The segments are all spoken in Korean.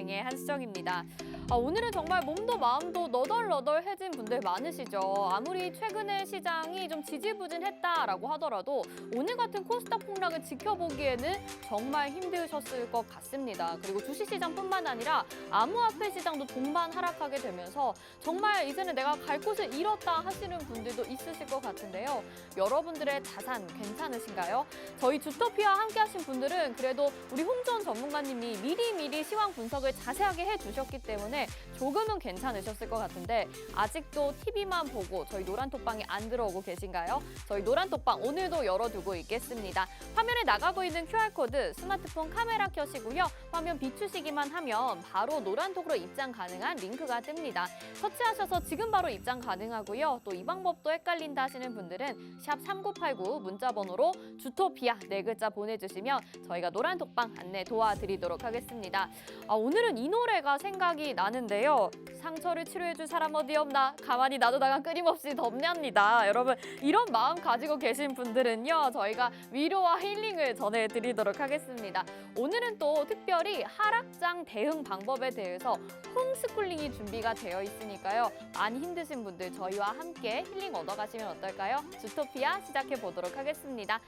진행의 한수정입니다. 오늘은 정말 몸도 마음도 너덜너덜해진 분들 많으시죠. 아무리 최근에 시장이 좀 지지부진했다라고 하더라도 오늘 같은 코스닥 폭락을 지켜보기에는 정말 힘드셨을 것 같습니다. 그리고 주식시장뿐만 아니라 암호화폐 시장도 동반 하락하게 되면서 정말 이제는 내가 갈 곳을 잃었다 하시는 분들도 있으실 것 같은데요. 여러분들의 자산 괜찮으신가요? 저희 주토피아와 함께 하신 분들은 그래도 우리 홍준 전문가님이 미리미리 시황 분석을 자세하게 해주셨기 때문에 조금은 괜찮으셨을 것 같은데 아직도 TV만 보고 저희 노란톡방에 안 들어오고 계신가요? 저희 노란톡방 오늘도 열어두고 있겠습니다. 화면에 나가고 있는 QR코드 스마트폰 카메라 켜시고요. 화면 비추시기만 하면 바로 노란톡으로 입장 가능한 링크가 뜹니다. 터치하셔서 지금 바로 입장 가능하고요. 또 이 방법도 헷갈린다 하시는 분들은 샵 3989 문자번호로 주토피아 4글자 보내주시면 저희가 노란톡방 안내 도와드리도록 하겠습니다. 오늘은 이 노래가 생각이 나는데요. 상처를 치료해줄 사람 어디 없나? 가만히 놔두다가 끊임없이 덮냐입니다. 여러분 이런 마음 가지고 계신 분들은요. 저희가 위로와 힐링을 전해드리도록 하겠습니다. 오늘은 또 특별히 하락장 대응 방법에 대해서 홈스쿨링이 준비가 되어 있으니까요. 많이 힘드신 분들 저희와 함께 힐링 얻어가시면 어떨까요? 주토피아 시작해 보도록 하겠습니다.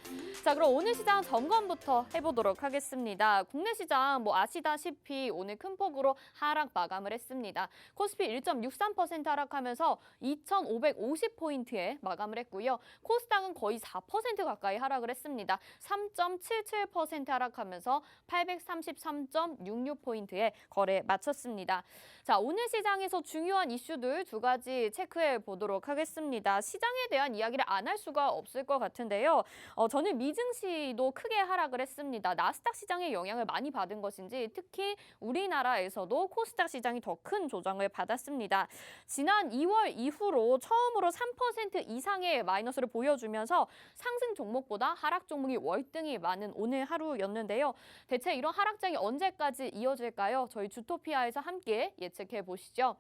자, 그럼 오늘 시장 점검부터 해보도록 하겠습니다. 국내 시장 아시다시피 오늘 큰 폭으로 하락 마감을 했습니다. 코스피 1.63% 하락하면서 2,550포인트에 마감을 했고요. 코스닥은 거의 4% 가까이 하락을 했습니다. 3.77% 하락하면서 833.66포인트에 거래 마쳤습니다. 자, 오늘 시장에서 중요한 이슈들 두 가지 체크해 보도록 하겠습니다. 시장에 대한 이야기를 안 할 수가 없을 것 같은데요. 저는 미증시도 크게 하락을 했습니다. 나스닥 시장의 영향을 많이 받은 것인지 특히 우리나라에서도 코스닥 시장이 더 큰 조정을 받았습니다. 지난 2월 이후로 처음으로 3% 이상의 마이너스를 보여주면서 상승 종목보다 하락 종목이 월등히 많은 오늘 하루였는데요. 대체 이런 하락장이 언제까지 이어질까요? 저희 주토피아에서 함께 예측해 보시죠.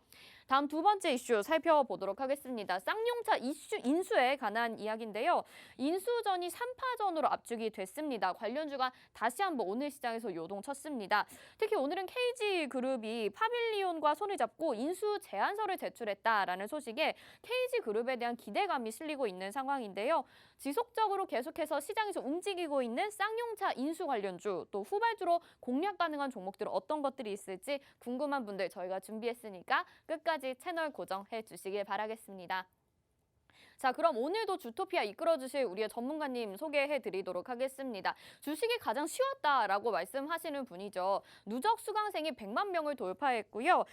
다음 두 번째 이슈 살펴보도록 하겠습니다. 쌍용차 인수에 관한 이야기인데요. 인수전이 3파전으로 압축이 됐습니다. 관련주가 다시 한번 오늘 시장에서 요동쳤습니다. 특히 오늘은 KG그룹이 파빌리온과 손을 잡고 인수 제안서를 제출했다라는 소식에 KG그룹에 대한 기대감이 실리고 있는 상황인데요. 지속적으로 계속해서 시장에서 움직이고 있는 쌍용차 인수 관련주, 또 후발주로 공략 가능한 종목들 어떤 것들이 있을지 궁금한 분들 저희가 준비했으니까 끝까지 채널 고정해 주시길 바라겠습니다. 자, 그럼 오늘도 주토피아 이끌어주실 우리의 전문가님 소개해드리도록 하겠습니다. 주식이 가장 쉬웠다라고 말씀하시는 분이죠. 누적 수강생이 100만 명을 돌파했고요.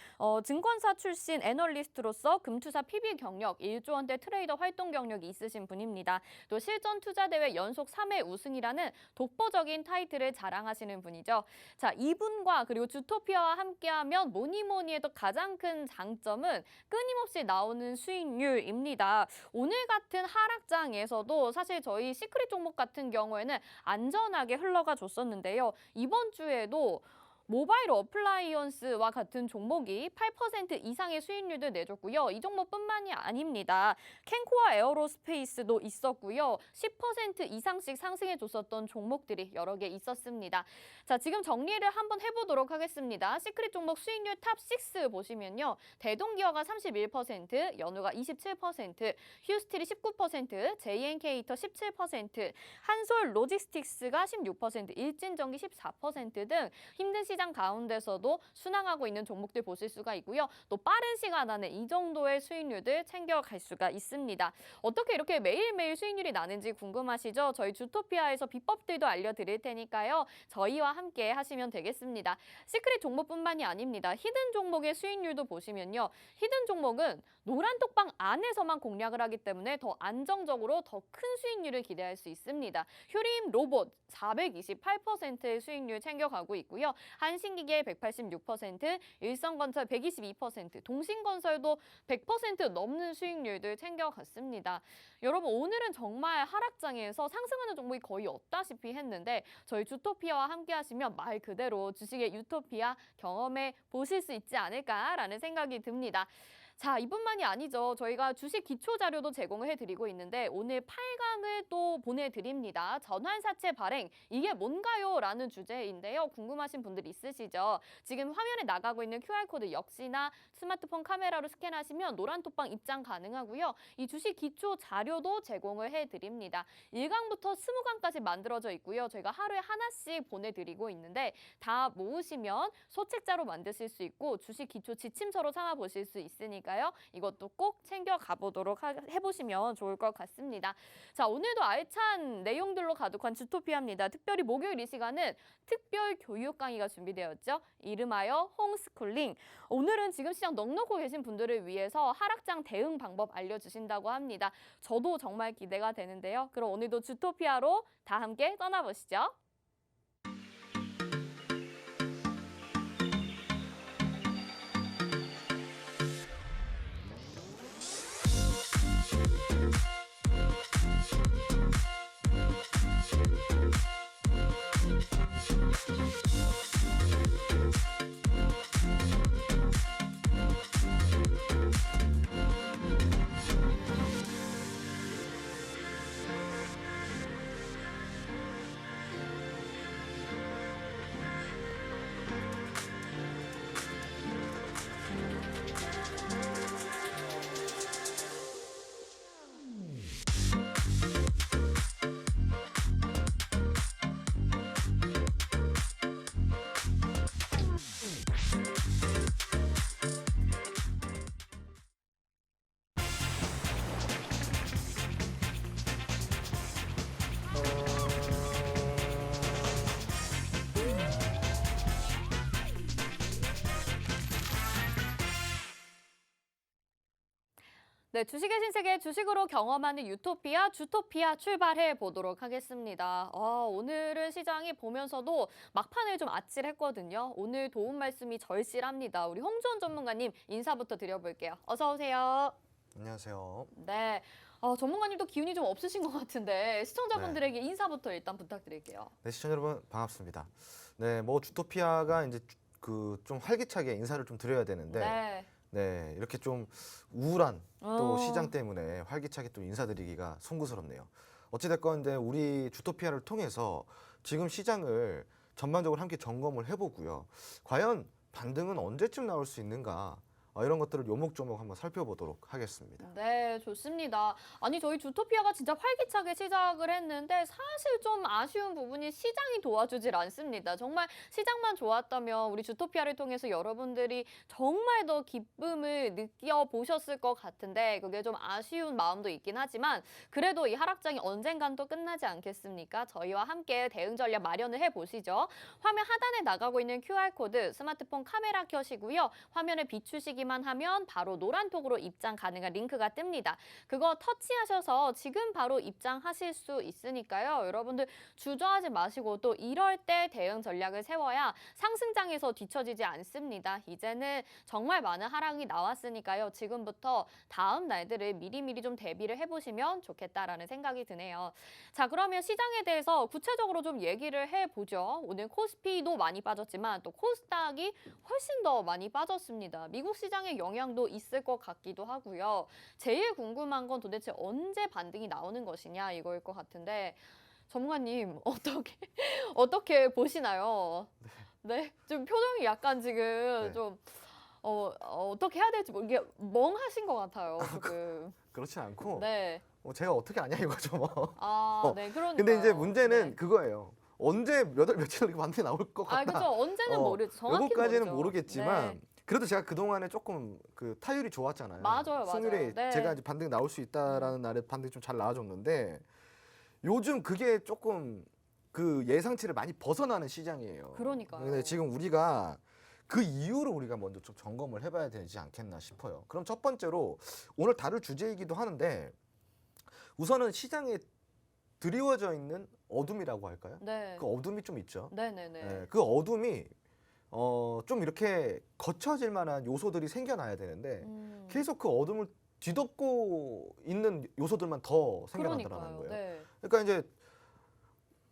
증권사 출신 애널리스트로서 금투사 PB 경력, 1조 원대 트레이더 활동 경력이 있으신 분입니다. 또 실전 투자대회 연속 3회 우승이라는 독보적인 타이틀을 자랑하시는 분이죠. 자, 이분과 그리고 주토피아와 함께하면 뭐니 해도 가장 큰 장점은 끊임없이 나오는 수익률입니다. 오늘 같은 하락장에서도 사실 저희 시크릿 종목 같은 경우에는 안전하게 흘러가 줬었는데요. 이번 주에도 모바일 어플라이언스와 같은 종목이 8% 이상의 수익률을 내줬고요. 이 종목뿐만이 아닙니다. 캔코아 에어로스페이스도 있었고요. 10% 이상씩 상승해줬었던 종목들이 여러 개 있었습니다. 자, 지금 정리를 한번 해보도록 하겠습니다. 시크릿 종목 수익률 탑6 보시면요. 대동기어가 31%, 연우가 27%, 휴스틸이 19%, JN케이터 17%, 한솔 로지스틱스가 16%, 일진전기 14% 등 힘든 시장 가운데서도 순항하고 있는 종목들 보실 수가 있고요. 또 빠른 시간 안에 이 정도의 수익률들 챙겨갈 수가 있습니다. 어떻게 이렇게 매일매일 수익률이 나는지 궁금하시죠? 저희 주토피아에서 비법들도 알려드릴 테니까요. 저희와 함께 하시면 되겠습니다. 시크릿 종목뿐만이 아닙니다. 히든 종목의 수익률도 보시면요. 히든 종목은 노란톡방 안에서만 공략을 하기 때문에 더 안정적으로 더 큰 수익률을 기대할 수 있습니다. 휴림 로봇 428%의 수익률 챙겨가고 있고요. 한신기계 186%, 일성건설 122%, 동신건설도 100% 넘는 수익률들 챙겨갔습니다. 여러분 오늘은 정말 하락장에서 상승하는 종목이 거의 없다시피 했는데 저희 주토피아와 함께 하시면 말 그대로 주식의 유토피아 경험해 보실 수 있지 않을까라는 생각이 듭니다. 자, 이뿐만이 아니죠. 저희가 주식 기초 자료도 제공을 해드리고 있는데 오늘 8강을 또 보내드립니다. 전환사채 발행, 이게 뭔가요? 라는 주제인데요. 궁금하신 분들 있으시죠? 지금 화면에 나가고 있는 QR코드 역시나 스마트폰 카메라로 스캔하시면 노란톡방 입장 가능하고요. 이 주식 기초 자료도 제공을 해드립니다. 1강부터 20강까지 만들어져 있고요. 저희가 하루에 하나씩 보내드리고 있는데 다 모으시면 소책자로 만드실 수 있고 주식 기초 지침서로 삼아 보실 수 있으니까요. 이것도 꼭 챙겨 가보도록 해보시면 좋을 것 같습니다. 자, 오늘도 알찬 내용들로 가득한 주토피아입니다. 특별히 목요일 이 시간은 특별 교육 강의가 준비되었죠. 이름하여 홈스쿨링. 오늘은 지금 시장 넉넉고 계신 분들을 위해서 하락장 대응 방법 알려주신다고 합니다. 저도 정말 기대가 되는데요. 그럼 오늘도 주토피아로 다 함께 떠나보시죠. 네, 주식의 신세계 주식으로 경험하는 유토피아, 주토피아 출발해 보도록 하겠습니다. 오늘은 시장이 보면서도 막판을 좀 아찔했거든요. 오늘 도움 말씀이 절실합니다. 우리 홍주원 전문가님 인사부터 드려볼게요. 어서 오세요. 안녕하세요. 네, 전문가님도 기운이 좀 없으신 것 같은데 시청자분들에게 인사부터 일단 부탁드릴게요. 네, 시청자 여러분 반갑습니다. 네, 뭐 주토피아가 이제 그 좀 활기차게 인사를 좀 드려야 되는데 네. 네, 이렇게 좀 우울한 또 어. 시장 때문에 활기차게 또 인사드리기가 송구스럽네요. 어찌됐건 이제 우리 주토피아를 통해서 지금 시장을 전반적으로 함께 점검을 해보고요. 과연 반등은 언제쯤 나올 수 있는가? 이런 것들을 요목조목 한번 살펴보도록 하겠습니다. 네, 좋습니다. 아니, 저희 주토피아가 진짜 활기차게 시작을 했는데 사실 좀 아쉬운 부분이 시장이 도와주질 않습니다. 정말 시장만 좋았다면 우리 주토피아를 통해서 여러분들이 정말 더 기쁨을 느껴보셨을 것 같은데 그게 좀 아쉬운 마음도 있긴 하지만 그래도 이 하락장이 언젠간 또 끝나지 않겠습니까? 저희와 함께 대응 전략 마련을 해보시죠. 화면 하단에 나가고 있는 QR코드 스마트폰 카메라 켜시고요. 화면에 비추시기만 하면 바로 노란톡으로 입장 가능한 링크가 뜹니다. 그거 터치하셔서 지금 바로 입장하실 수 있으니까요. 여러분들 주저하지 마시고 또 이럴 때 대응 전략을 세워야 상승장에서 뒤처지지 않습니다. 이제는 정말 많은 하락이 나왔으니까요. 지금부터 다음 날들을 미리미리 좀 대비를 해보시면 좋겠다라는 생각이 드네요. 자, 그러면 시장에 대해서 구체적으로 좀 얘기를 해보죠. 오늘 코스피도 많이 빠졌지만 또 코스닥이 훨씬 더 많이 빠졌습니다. 미국 시장의 영향도 있을 것 같기도 하고요. 제일 궁금한 건 도대체 언제 반등이 나오는 것이냐 이거일 것 같은데 전문가님 어떻게 보시나요? 네, 좀 표정이 약간 지금 네. 좀 어떻게 해야 될지 이게 멍하신 것 같아요 지금. 그렇지 않고 네. 제가 어떻게 아냐 이거죠 뭐. 네, 그러니까요. 근데 이제 문제는 네. 그거예요. 언제 몇 월 며칠 이렇게 반등이 나올 것 같다. 그죠. 언제는 모르죠. 정확히 요거까지는 모르죠. 모르겠지만 네. 그래도 제가 그동안에 조금 그 타율이 좋았잖아요. 맞아요. 승률이 네. 제가 이제 반등 나올 수 있다라는 날에 반등이 좀 잘 나와줬는데 요즘 그게 조금 그 예상치를 많이 벗어나는 시장이에요. 그러니까요. 근데 지금 우리가 그 이유를 우리가 먼저 좀 점검을 해봐야 되지 않겠나 싶어요. 그럼 첫 번째로 오늘 다룰 주제이기도 하는데 우선은 시장에 드리워져 있는 어둠이라고 할까요? 네. 그 어둠이 좀 있죠. 네네네. 네, 그 어둠이 좀 이렇게 거쳐질 만한 요소들이 생겨나야 되는데 계속 그 어둠을 뒤덮고 있는 요소들만 더 생겨나더라는 그러니까요. 거예요. 네. 그러니까 이제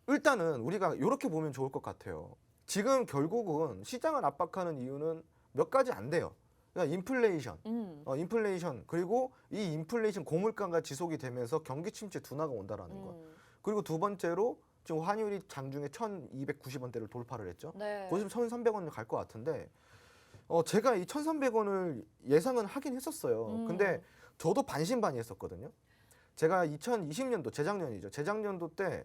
일단은 우리가 이렇게 보면 좋을 것 같아요. 지금 결국은 시장을 압박하는 이유는 몇 가지 안 돼요. 그러니까 인플레이션, 음. 인플레이션 그리고 이 인플레이션 고물가가 지속이 되면서 경기 침체 둔화가 온다라는 것. 음. 그리고 두 번째로 지금 환율이 장중에 1,290원대를 돌파를 했죠. 네. 곧 있으면 1,300원 갈 것 같은데 제가 이 1,300원을 예상은 하긴 했었어요. 근데 저도 반신반의했었거든요. 제가 2020년도 재작년이죠. 재작년도 때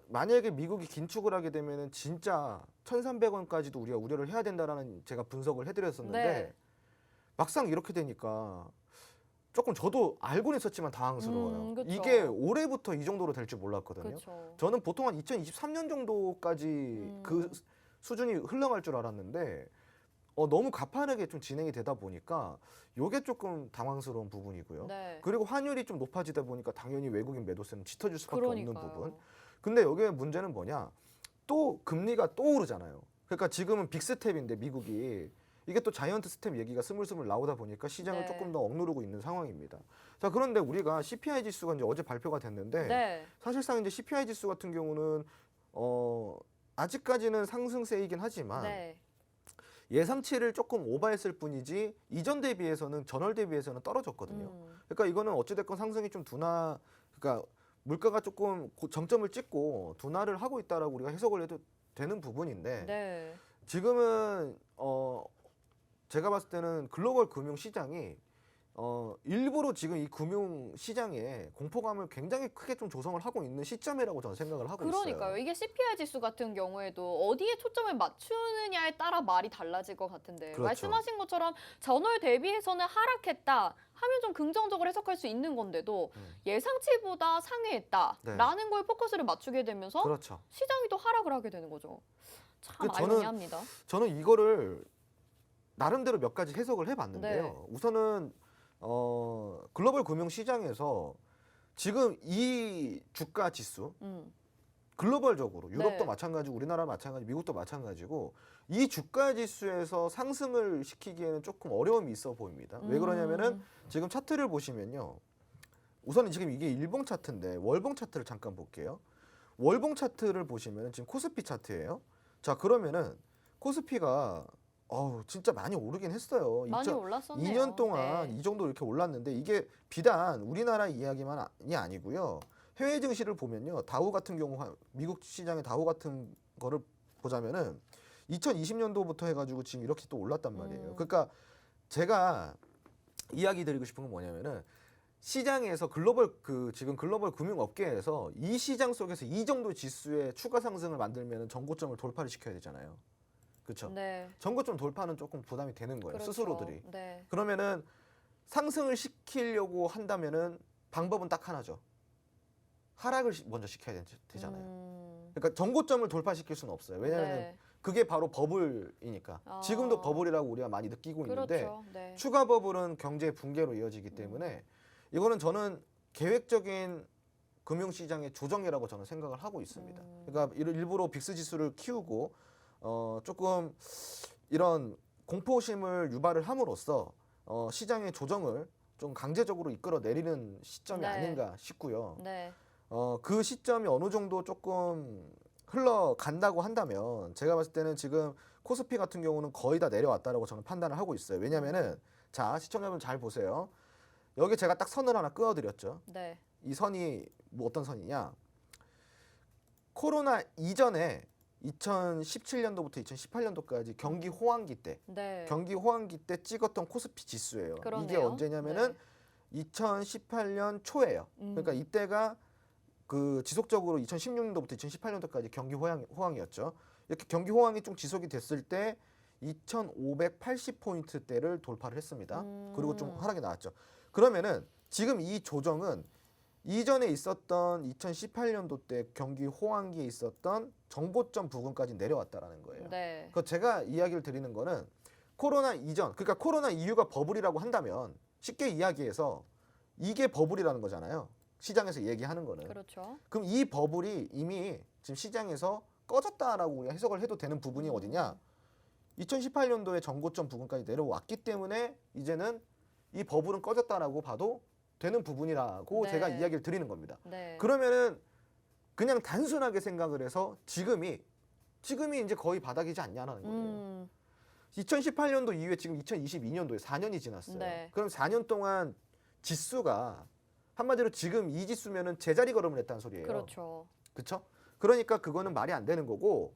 만약에 미국이 긴축을 하게 되면은 진짜 1,300원까지도 우리가 우려를 해야 된다라는 제가 분석을 해드렸었는데 네. 막상 이렇게 되니까 조금 저도 알고는 있었지만 당황스러워요. 그쵸. 이게 올해부터 이 정도로 될 줄 몰랐거든요. 그렇죠. 저는 보통 한 2023년 정도까지 그 수준이 흘러갈 줄 알았는데 너무 가파르게 좀 진행이 되다 보니까 이게 조금 당황스러운 부분이고요. 네. 그리고 환율이 좀 높아지다 보니까 당연히 외국인 매도세는 짙어질 수밖에 없는 그러니까요. 부분. 근데 여기에 문제는 뭐냐? 또 금리가 또 오르잖아요. 그러니까 지금은 빅스텝인데 미국이 이게 또 자이언트 스텝 얘기가 스물스물 나오다 보니까 시장을 네. 조금 더 억누르고 있는 상황입니다. 자, 그런데 우리가 CPI 지수가 이제 어제 발표가 됐는데 네. 사실상 이제 CPI 지수 같은 경우는 아직까지는 상승세이긴 하지만 네. 예상치를 조금 오버했을 뿐이지 이전 대비해서는 전월 대비해서는 떨어졌거든요. 음. 그러니까 이거는 어찌됐건 상승이 좀 그러니까 물가가 조금 정점을 찍고 둔화를 하고 있다라고 우리가 해석을 해도 되는 부분인데 네. 지금은 제가 봤을 때는 글로벌 금융 시장이 일부러 지금 이 금융 시장에 공포감을 굉장히 크게 좀 조성을 하고 있는 시점이라고 저는 생각을 하고 그러니까요. 있어요. 이게 CPI 지수 같은 경우에도 어디에 초점을 맞추느냐에 따라 말이 달라질 것 같은데 그렇죠. 말씀하신 것처럼 전월 대비해서는 하락했다 하면 좀 긍정적으로 해석할 수 있는 건데도 예상치보다 상회했다라는 거에 포커스를 맞추게 되면서 그렇죠. 시장이 또 하락을 하게 되는 거죠. 참 저는 아이러니합니다. 저는 이거를 나름대로 몇 가지 해석을 해봤는데요. 네. 우선은 글로벌 금융 시장에서 지금 이 주가 지수 글로벌적으로 유럽도 네. 마찬가지고 우리나라 마찬가지, 미국도 마찬가지고 이 주가 지수에서 상승을 시키기에는 조금 어려움이 있어 보입니다. 왜 그러냐면은 지금 차트를 보시면요. 우선은 지금 이게 일봉 차트인데 월봉 차트를 잠깐 볼게요. 월봉 차트를 보시면은 지금 코스피 차트예요. 자, 그러면은 코스피가 진짜 많이 오르긴 했어요. 많이 올랐었네요. 2년 동안 네. 이 정도 이렇게 올랐는데 이게 비단 우리나라 이야기만이 아니고요. 해외 증시를 보면요. 다우 같은 경우 미국 시장의 다우 같은 거를 보자면은 2020년도부터 해가지고 지금 이렇게 또 올랐단 말이에요. 그러니까 제가 이야기 드리고 싶은 건 뭐냐면은 시장에서 지금 글로벌 금융업계에서 이 시장 속에서 이 정도 지수의 추가 상승을 만들면은 전고점을 돌파를 시켜야 되잖아요. 그렇죠? 네. 전고점 돌파는 조금 부담이 되는 거예요. 그렇죠. 스스로들이. 네. 그러면은 상승을 시키려고 한다면은 방법은 딱 하나죠. 하락을 먼저 시켜야 되잖아요. 그러니까 전고점을 돌파시킬 수는 없어요. 왜냐하면 네. 그게 바로 버블이니까. 지금도 버블이라고 우리가 많이 느끼고 있는데 그렇죠. 네. 추가 버블은 경제 붕괴로 이어지기 때문에 이거는 저는 계획적인 금융시장의 조정이라고 저는 생각을 하고 있습니다. 그러니까 일부러 빅스 지수를 키우고 조금 이런 공포심을 유발을 함으로써 시장의 조정을 좀 강제적으로 이끌어 내리는 시점이 네. 아닌가 싶고요. 네. 그 시점이 어느 정도 조금 흘러간다고 한다면 제가 봤을 때는 지금 코스피 같은 경우는 거의 다 내려왔다라고 저는 판단을 하고 있어요. 왜냐면은 자, 시청자분 잘 보세요. 여기 제가 딱 선을 하나 그어드렸죠. 네. 이 선이 뭐 어떤 선이냐? 코로나 이전에 2017년도부터 2018년도까지 경기 호황기 때, 네. 경기 호황기 때 찍었던 코스피 지수예요. 그러네요. 이게 언제냐면은 2018년 초예요. 그러니까 이때가 그 지속적으로 2016년도부터 2018년도까지 경기 호황이었죠. 이렇게 경기 호황이 좀 지속이 됐을 때 2,580포인트대를 돌파를 했습니다. 그리고 좀 하락이 나왔죠. 그러면은 지금 이 조정은 이전에 있었던 2018년도 때 경기 호황기에 있었던 정보점 부근까지 내려왔다라는 거예요. 네. 그 제가 이야기를 드리는 거는 코로나 이전, 그러니까 코로나 이후가 버블이라고 한다면 쉽게 이야기해서 이게 버블이라는 거잖아요. 시장에서 얘기하는 거는. 그렇죠. 그럼 이 버블이 이미 지금 시장에서 꺼졌다라고 우리가 해석을 해도 되는 부분이 어디냐? 2018년도에 정고점 부근까지 내려왔기 때문에 이제는 이 버블은 꺼졌다라고 봐도 되는 부분이라고 네. 제가 이야기를 드리는 겁니다. 네. 그러면은 그냥 단순하게 생각을 해서 지금이 이제 거의 바닥이지 않냐는 거예요. 2018년도 이후에 지금 2022년도에 4년이 지났어요. 네. 그럼 4년 동안 지수가 한마디로 지금 이 지수면은 제자리 걸음을 했다는 소리예요. 그렇죠. 그렇죠? 그러니까 그거는 말이 안 되는 거고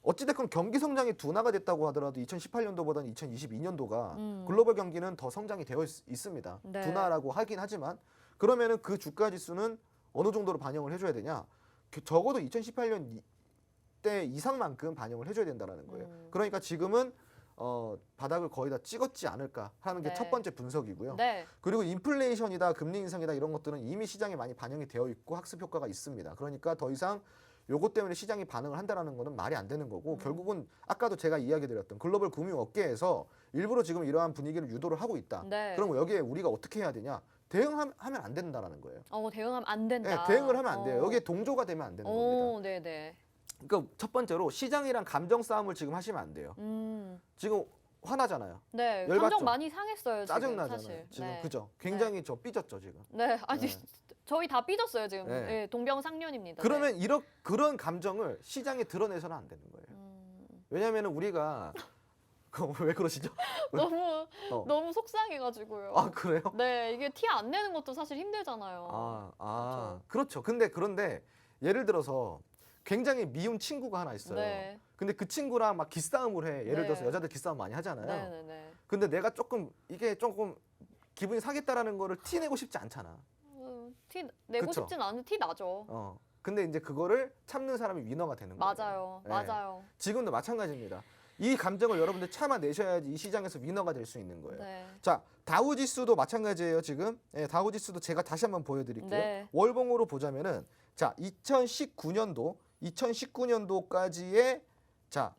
어찌됐건 경기 성장이 둔화가 됐다고 하더라도 2018년도보다는 2022년도가 글로벌 경기는 더 성장이 되어 있습니다. 네. 둔화라고 하긴 하지만 그러면은 그 주가 지수는 어느 정도로 반영을 해줘야 되냐? 적어도 2018년 때 이상만큼 반영을 해줘야 된다라는 거예요. 그러니까 지금은 바닥을 거의 다 찍었지 않을까 하는 게 네. 첫 번째 분석이고요. 네. 그리고 인플레이션이다, 금리 인상이다 이런 것들은 이미 시장에 많이 반영이 되어 있고 학습 효과가 있습니다. 그러니까 더 이상 요것 때문에 시장이 반응을 한다라는 거는 말이 안 되는 거고 결국은 아까도 제가 이야기드렸던 글로벌 금융 업계에서 일부러 지금 이러한 분위기를 유도를 하고 있다. 네. 그럼 여기에 우리가 어떻게 해야 되냐? 대응하면 안 된다라는 거예요. 대응하면 안 된다. 네, 대응을 하면 안 돼요. 여기에 동조가 되면 안 되는 겁니다. 네네. 그러니까 첫 번째로 시장이랑 감정 싸움을 지금 하시면 안 돼요. 지금 화나잖아요. 네. 열받죠? 감정 많이 상했어요. 짜증 지금 나잖아요. 사실. 지금 네. 그죠? 굉장히 저 삐졌죠 지금. 네. 아니 네. 저희 다 삐졌어요 지금. 네. 네. 동병상련입니다. 그러면 그런 감정을 시장에 드러내서는 안 되는 거예요. 왜냐하면 우리가 왜 그러시죠? 너무 어. 너무 속상해가지고요. 아 그래요? 네, 이게 티 안 내는 것도 사실 힘들잖아요. 그렇죠. 그런데 예를 들어서 굉장히 미운 친구가 하나 있어요. 네. 근데 그 친구랑 막 기싸움을 해. 예를 네. 들어서 여자들 기싸움 많이 하잖아요. 네네네. 근데 내가 조금 기분이 상했다라는 거를 티 내고 싶지 않잖아. 티 내고 그쵸? 싶진 않은데 티 나죠. 근데 이제 그거를 참는 사람이 위너가 되는 거예요. 맞아요. 네. 맞아요. 지금도 마찬가지입니다. 이 감정을 여러분들 참아내셔야지 이 시장에서 위너가 될 수 있는 거예요. 네. 자, 다우지수도 마찬가지예요. 지금 다우지수도 제가 다시 한번 보여드릴게요. 네. 월봉으로 보자면은 자 2019년도까지의 자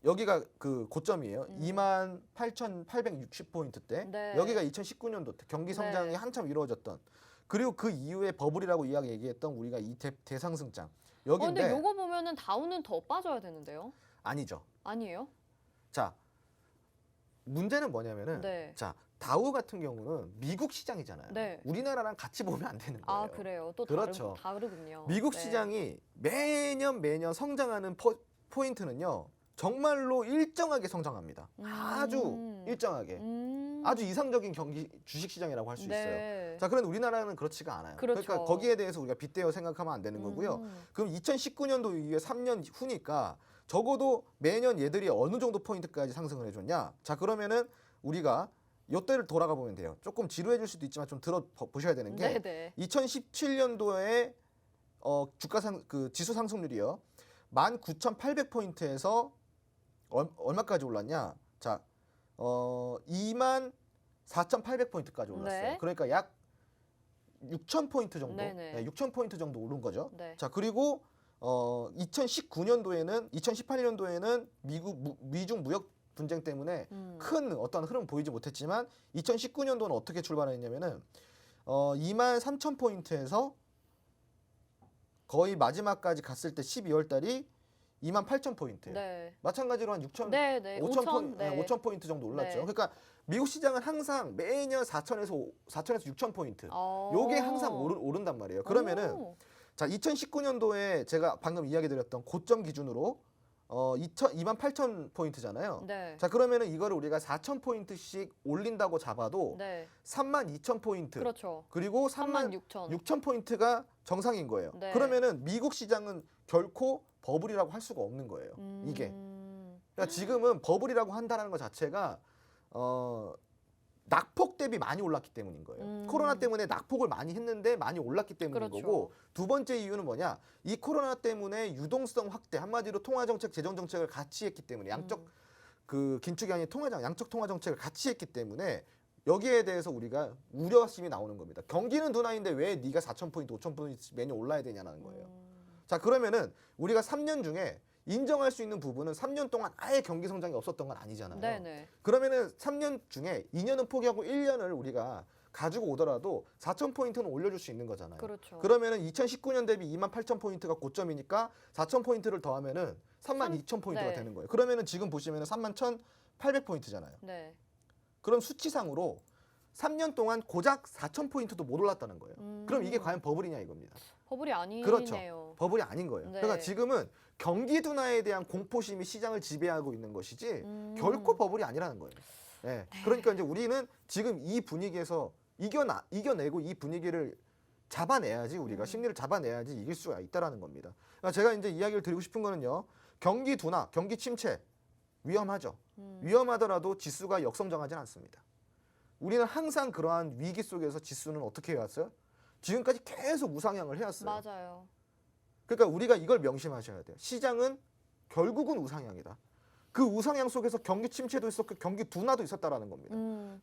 여기가 그 고점이에요. 28,860포인트대. 네. 여기가 2019년도 때 경기 성장이 네. 한참 이루어졌던. 그리고 그 이후에 버블이라고 얘기했던 우리가 이 대상승장. 여기인데 근데 요거 보면은 다우는 더 빠져야 되는데요? 아니죠. 아니에요? 자 문제는 뭐냐면은 네. 자 다우 같은 경우는 미국 시장이잖아요. 네. 우리나라랑 같이 보면 안 되는 거예요. 아 그래요. 또 그렇죠. 다르군요. 미국 네. 시장이 매년 성장하는 포인트는요. 정말로 일정하게 성장합니다. 아주 일정하게. 아주 이상적인 경기 주식시장이라고 할 수 있어요. 네. 자, 그런데 우리나라는 그렇지가 않아요. 그렇죠. 그러니까 거기에 대해서 우리가 빗대어 생각하면 안 되는 거고요. 그럼 2019년도 이후에 3년 후니까 적어도 매년 얘들이 어느 정도 포인트까지 상승을 해줬냐? 자, 그러면은 우리가 요때를 돌아가 보면 돼요. 조금 지루해질 수도 있지만 좀 들어보셔야 되는 게 네네. 2017년도에 지수 상승률이요. 19,800포인트에서 얼마까지 올랐냐? 자, 24,800포인트까지 올랐어요. 네. 그러니까 약 6,000포인트 정도, 네네. 6,000포인트 정도 오른 거죠. 네. 자, 그리고 2018년도에는 미중 무역 분쟁 때문에 큰 어떤 흐름 보이지 못했지만 2019년도는 어떻게 출발했냐면은 23,000포인트에서 거의 마지막까지 갔을 때 12월 달이 28,000포인트. 네. 마찬가지로 한 6,000, 네네. 5,000포인트 정도 올랐죠. 네. 그러니까 미국 시장은 항상 매년 4,000에서 6,000포인트. 요게 항상 오른단 말이에요. 그러면은 자, 2019년도에 제가 방금 이야기 드렸던 고점 기준으로 28,000포인트잖아요. 네. 자, 그러면은 이거를 우리가 4,000포인트씩 올린다고 잡아도 네. 32,000포인트. 그렇죠. 그리고 36,000. 6,000포인트가 정상인 거예요. 네. 그러면은 미국 시장은 결코 버블이라고 할 수가 없는 거예요. 이게. 그러니까 지금은 버블이라고 한다는 것 자체가 낙폭 대비 많이 올랐기 때문인 거예요. 코로나 때문에 낙폭을 많이 했는데 많이 올랐기 때문인 그렇죠. 거고 두 번째 이유는 뭐냐? 이 코로나 때문에 유동성 확대, 한마디로 통화 정책, 재정 정책을 같이 했기 때문에 양적 그 긴축이 아닌 양적 통화 정책을 같이 했기 때문에 여기에 대해서 우리가 우려심이 나오는 겁니다. 경기는 둔화인데 왜 네가 4,000포인트, 5,000포인트 매년 올라야 되냐는 거예요. 자, 그러면은 우리가 3년 중에 인정할 수 있는 부분은 3년 동안 아예 경기 성장이 없었던 건 아니잖아요. 네네. 그러면은 3년 중에 2년은 포기하고 1년을 우리가 가지고 오더라도 4,000포인트는 올려줄 수 있는 거잖아요. 그렇죠. 그러면은 2019년 대비 28,000포인트가 고점이니까 4,000포인트를 더하면은 32,000포인트가 네. 되는 거예요. 그러면은 지금 보시면은 31,800포인트잖아요. 네. 그럼 수치상으로 3년 동안 고작 4,000포인트도 못 올랐다는 거예요. 그럼 이게 과연 버블이냐 이겁니다. 버블이 아니네요. 그렇죠. 버블이 아닌 거예요. 네. 그러니까 지금은 경기 둔화에 대한 공포심이 시장을 지배하고 있는 것이지 결코 버블이 아니라는 거예요. 네. 그러니까 이제 우리는 지금 이 분위기에서 이겨내고 이 분위기를 잡아내야지 우리가 심리를 잡아내야지 이길 수가 있다라는 겁니다. 그러니까 제가 이제 이야기를 드리고 싶은 거는요. 경기 둔화, 경기 침체 위험하죠. 위험하더라도 지수가 역성장하지는 않습니다. 우리는 항상 그러한 위기 속에서 지수는 어떻게 해왔어요? 지금까지 계속 우상향을 해왔어요. 맞아요. 그러니까 우리가 이걸 명심하셔야 돼요. 시장은 결국은 우상향이다. 그 우상향 속에서 경기 침체도 있었고 경기 둔화도 있었다라는 겁니다.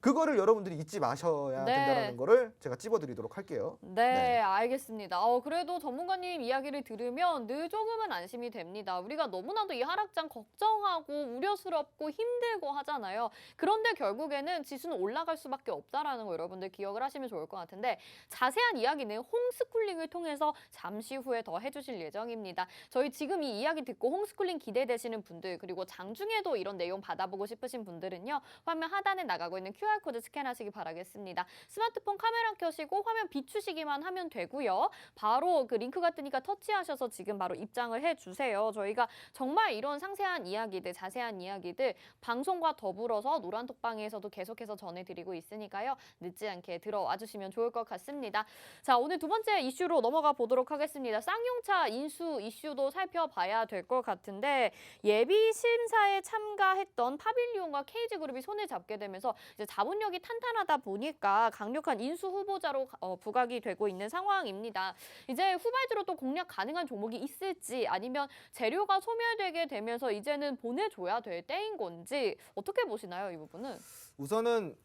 그거를 여러분들이 잊지 마셔야 네. 된다는 거를 제가 찝어드리도록 할게요. 네, 알겠습니다. 그래도 전문가님 이야기를 들으면 늘 조금은 안심이 됩니다. 우리가 너무나도 이 하락장 걱정하고 우려스럽고 힘들고 하잖아요. 그런데 결국에는 지수는 올라갈 수밖에 없다라는 거 여러분들 기억을 하시면 좋을 것 같은데 자세한 이야기는 홈스쿨링을 통해서 잠시 후에 더 해주실 예정입니다. 저희 지금 이 이야기 듣고 홈스쿨링 기대되시는 분들 그리고 장중에도 이런 내용 받아보고 싶으신 분들은요. 화면 하단에 나가고 있는 QR코드 스캔하시기 바라겠습니다. 스마트폰 카메라 켜시고 화면 비추시기만 하면 되고요. 바로 그 링크가 뜨니까 터치하셔서 지금 바로 입장을 해주세요. 저희가 정말 이런 상세한 이야기들, 자세한 이야기들 방송과 더불어서 노란톡방에서도 계속해서 전해드리고 있으니까요. 늦지 않게 들어와 주시면 좋을 것 같습니다. 자, 오늘 두 번째 이슈로 넘어가 보도록 하겠습니다. 쌍용차 인수 이슈도 살펴봐야 될 것 같은데 예비 심사에 참가했던 파빌리온과 KG그룹이 손을 잡게 되면서 이제 자본력이 탄탄하다 보니까 강력한 인수 후보자로 부각이 되고 있는 상황입니다. 이제 후발주로 또 공략 가능한 종목이 있을지 아니면 재료가 소멸되게 되면서 이제는 보내줘야 될 때인 건지 어떻게 보시나요, 이 부분은? 우선은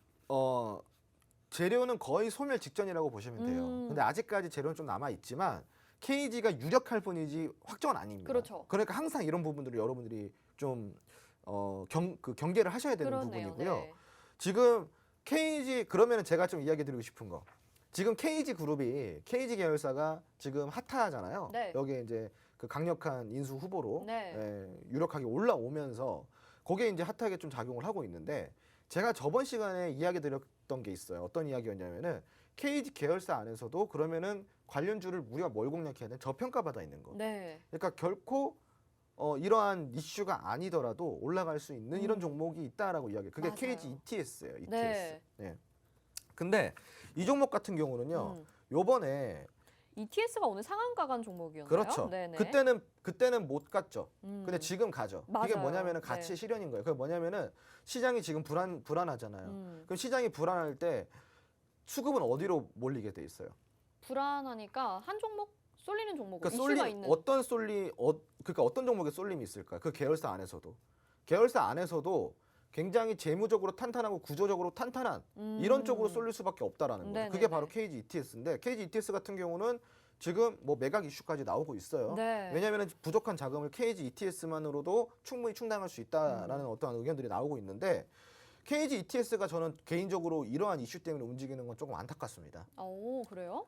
재료는 거의 소멸 직전이라고 보시면 돼요. 근데 아직까지 재료는 좀 남아 있지만 KG가 유력할 뿐이지 확정은 아닙니다. 그렇죠. 그러니까 항상 이런 부분들을 여러분들이 좀 경계를 하셔야 되는 그러네요. 부분이고요. 네. 지금 KG 그러면은 제가 좀 이야기 드리고 싶은 거. 지금 KG 그룹이 KG 계열사가 지금 핫하잖아요. 네. 여기에 이제 그 강력한 인수 후보로 네. 유력하게 올라오면서 거기에 이제 핫하게 좀 작용을 하고 있는데 제가 저번 시간에 이야기 드렸던 게 있어요. 어떤 이야기였냐면은 KG 계열사 안에서도 그러면은 관련주를 우리가 뭘 공략해야 돼? 저평가받아 있는 거. 네. 그러니까 결코 이러한 이슈가 아니더라도 올라갈 수 있는 이런 종목이 있다라고 이야기. 그게 맞아요. KG ETS예요. ETS. 네. 네. 근데 이 종목 같은 경우는요. 요번에 ETS가 오늘 상한가 간 종목이었나요? 그렇죠. 네네. 그때는 못 갔죠. 근데 지금 가죠. 이게 맞아요. 뭐냐면은 가치 네. 실현인 거예요. 그게 뭐냐면은 시장이 지금 불안하잖아요. 그럼 시장이 불안할 때 수급은 어디로 몰리게 돼 있어요? 불안하니까 한 종목 쏠리는 종목 그러니까 이슈가 있는. 그러니까 어떤 종목에 쏠림이 있을까? 그 계열사 안에서도 굉장히 재무적으로 탄탄하고 구조적으로 탄탄한 이런 쪽으로 쏠릴 수밖에 없다라는 거죠. 네네네. 그게 바로 KG ETS인데 KG ETS 같은 경우는 지금 뭐 매각 이슈까지 나오고 있어요. 네. 왜냐하면 부족한 자금을 KG ETS만으로도 충분히 충당할 수 있다라는 어떠한 의견들이 나오고 있는데 KG ETS가 저는 개인적으로 이러한 이슈 때문에 움직이는 건 조금 안타깝습니다. 오, 그래요?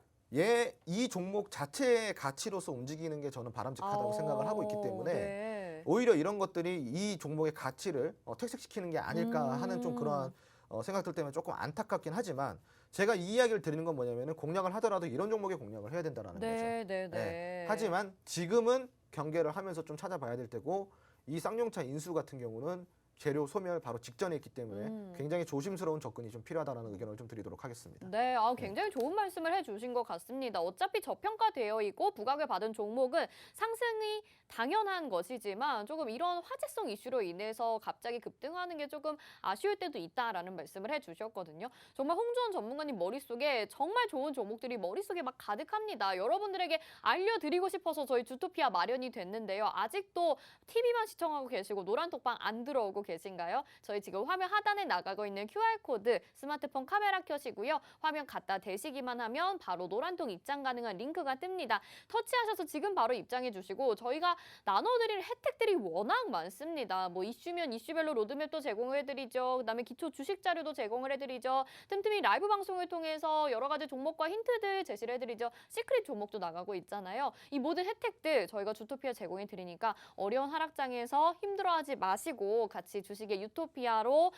이 종목 자체의 가치로서 움직이는 게 저는 바람직하다고 생각을 하고 있기 때문에 네. 오히려 이런 것들이 이 종목의 가치를 퇴색시키는 게 아닐까 하는 좀 그러한 생각들 때문에 조금 안타깝긴 하지만 제가 이 이야기를 드리는 건 뭐냐면은 공략을 하더라도 이런 종목에 공략을 해야 된다는 거죠. 네. 하지만 지금은 경계를 하면서 좀 찾아봐야 될 때고 이 쌍용차 인수 같은 경우는 재료 소멸 바로 직전에 있기 때문에 굉장히 조심스러운 접근이 좀 필요하다는 의견을 좀 드리도록 하겠습니다. 네, 굉장히 좋은 말씀을 해주신 것 같습니다. 어차피 저평가되어 있고 부각을 받은 종목은 상승이 당연한 것이지만 조금 이런 화제성 이슈로 인해서 갑자기 급등하는 게 조금 아쉬울 때도 있다라는 말씀을 해주셨거든요. 정말 홍주원 전문가님 머릿속에 정말 좋은 종목들이 머릿속에 막 가득합니다. 여러분들에게 알려드리고 싶어서 저희 주토피아 마련이 됐는데요. 아직도 TV만 시청하고 계시고 노란톡방 안 들어오고 계신가요? 저희 지금 화면 하단에 나가고 있는 QR코드 스마트폰 카메라 켜시고요. 화면 갖다 대시기만 하면 바로 노란통 입장 가능한 링크가 뜹니다. 터치하셔서 지금 바로 입장해 주시고 저희가 나눠드릴 혜택들이 워낙 많습니다. 뭐 이슈면 이슈별로 로드맵도 제공을 해드리죠. 그다음에 기초 주식 자료도 제공을 해드리죠. 틈틈이 라이브 방송을 통해서 여러 가지 종목과 힌트들 제시를 해드리죠. 시크릿 종목도 나가고 있잖아요. 이 모든 혜택들 저희가 주토피아 제공해 드리니까 어려운 하락장에서 힘들어하지 마시고 같이 같이 주식의 유토피아로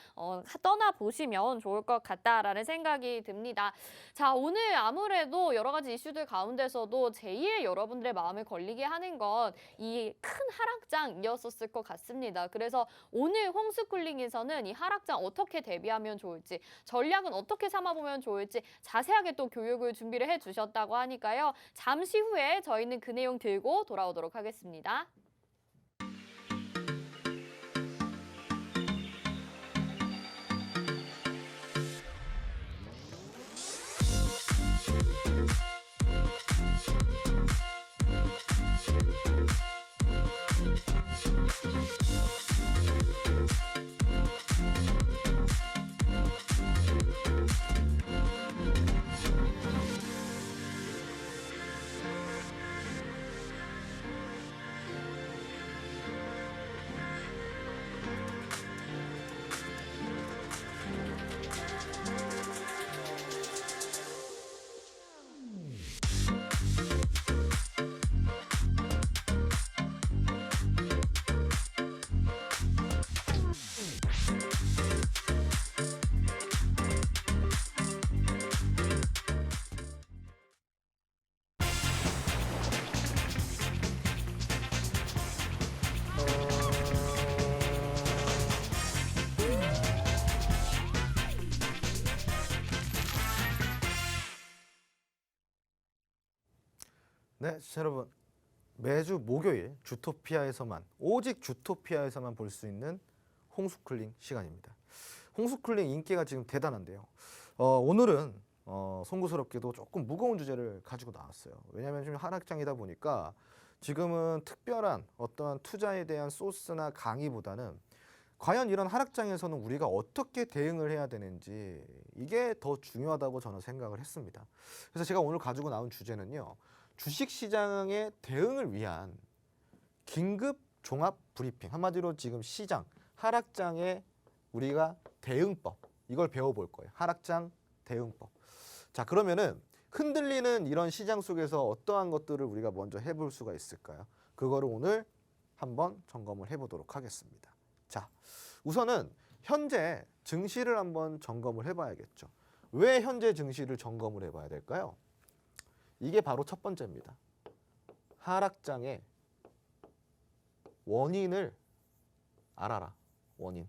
떠나보시면 좋을 것 같다라는 생각이 듭니다. 자, 오늘 아무래도 여러 가지 이슈들 가운데서도 제일 여러분들의 마음을 걸리게 하는 건 이 큰 하락장이었었을 것 같습니다. 그래서 오늘 홈스쿨링에서는 이 하락장 어떻게 대비하면 좋을지, 전략은 어떻게 삼아보면 좋을지 자세하게 또 교육을 준비를 해주셨다고 하니까요. 잠시 후에 저희는 그 내용 들고 돌아오도록 하겠습니다. 네, 시청자 여러분. 매주 목요일 주토피아에서만, 오직 주토피아에서만 볼 수 있는 홈스쿨링 시간입니다. 홈스쿨링 인기가 지금 대단한데요. 오늘은 송구스럽게도 조금 무거운 주제를 가지고 나왔어요. 왜냐하면 지금 하락장이다 보니까 지금은 특별한 어떠한 투자에 대한 소스나 강의보다는 과연 이런 하락장에서는 우리가 어떻게 대응을 해야 되는지, 이게 더 중요하다고 저는 생각을 했습니다. 그래서 제가 오늘 가지고 나온 주제는요, 주식시장의 대응을 위한 긴급 종합 브리핑, 한마디로 지금 시장 하락장의 우리가 대응법, 이걸 배워볼 거예요. 하락장 대응법. 자, 그러면은 흔들리는 이런 시장 속에서 어떠한 것들을 우리가 먼저 해볼 수가 있을까요? 그거를 오늘 한번 점검을 해보도록 하겠습니다. 자, 우선은 현재 증시를 한번 점검을 해봐야겠죠. 왜 현재 증시를 점검을 해봐야 될까요? 이게 바로 첫 번째입니다. 하락장의 원인을 알아라. 원인.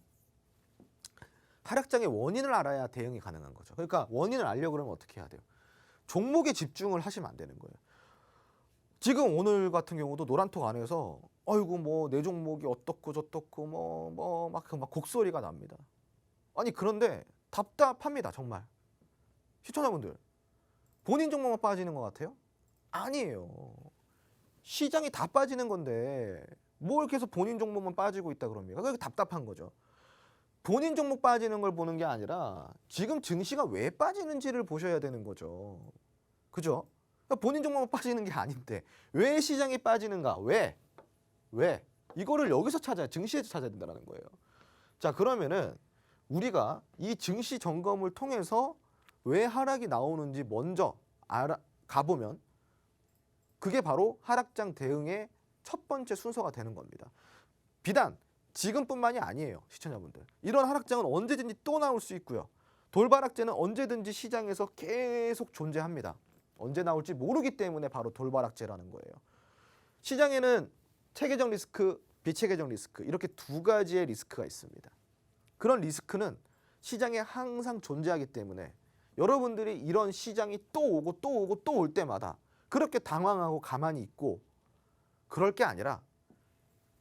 하락장의 원인을 알아야 대응이 가능한 거죠. 그러니까 원인을 알려고 그러면 어떻게 해야 돼요? 종목에 집중을 하시면 안 되는 거예요. 지금 오늘 같은 경우도 노란톡 안에서 아이고 뭐 내 종목이 어떻고 저떻고 막 곡소리가 납니다. 아니 그런데 답답합니다. 정말. 시청자분들. 본인 종목만 빠지는 것 같아요? 아니에요. 시장이 다 빠지는 건데 뭘 계속 본인 종목만 빠지고 있다 그럽니까? 그게 답답한 거죠. 본인 종목 빠지는 걸 보는 게 아니라 지금 증시가 왜 빠지는지를 보셔야 되는 거죠. 그죠? 본인 종목만 빠지는 게 아닌데 왜 시장이 빠지는가? 왜? 이거를 여기서 찾아야, 증시에서 찾아야 된다는 거예요. 자, 그러면은 우리가 이 증시 점검을 통해서 왜 하락이 나오는지 먼저 가보면 그게 바로 하락장 대응의 첫 번째 순서가 되는 겁니다. 비단 지금뿐만이 아니에요. 시청자분들. 이런 하락장은 언제든지 또 나올 수 있고요. 돌바락제는 언제든지 시장에서 계속 존재합니다. 언제 나올지 모르기 때문에 바로 돌바락제라는 거예요. 시장에는 체계적 리스크, 비체계적 리스크, 이렇게 두 가지의 리스크가 있습니다. 그런 리스크는 시장에 항상 존재하기 때문에 여러분들이 이런 시장이 또 오고 또 오고 또 올 때마다 그렇게 당황하고 가만히 있고 그럴 게 아니라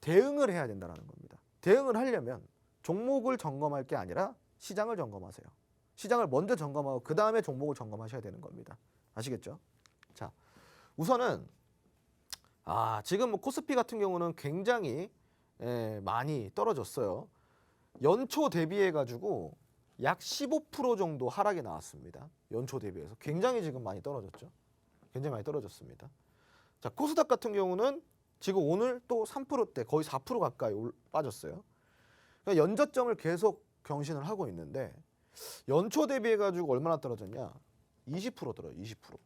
대응을 해야 된다는 겁니다. 대응을 하려면 종목을 점검할 게 아니라 시장을 점검하세요. 시장을 먼저 점검하고 그 다음에 종목을 점검하셔야 되는 겁니다. 아시겠죠? 자, 우선은 지금 뭐 코스피 같은 경우는 굉장히 많이 떨어졌어요. 연초 대비해 가지고 약 15% 정도 하락이 나왔습니다. 연초 대비해서 굉장히 지금 많이 떨어졌죠. 굉장히 많이 떨어졌습니다. 자, 코스닥 같은 경우는 지금 오늘 또 3%대, 거의 4% 가까이 빠졌어요. 그러니까 연저점을 계속 경신을 하고 있는데 연초 대비해 가지고 얼마나 떨어졌냐? 20% 떨어요. 20%.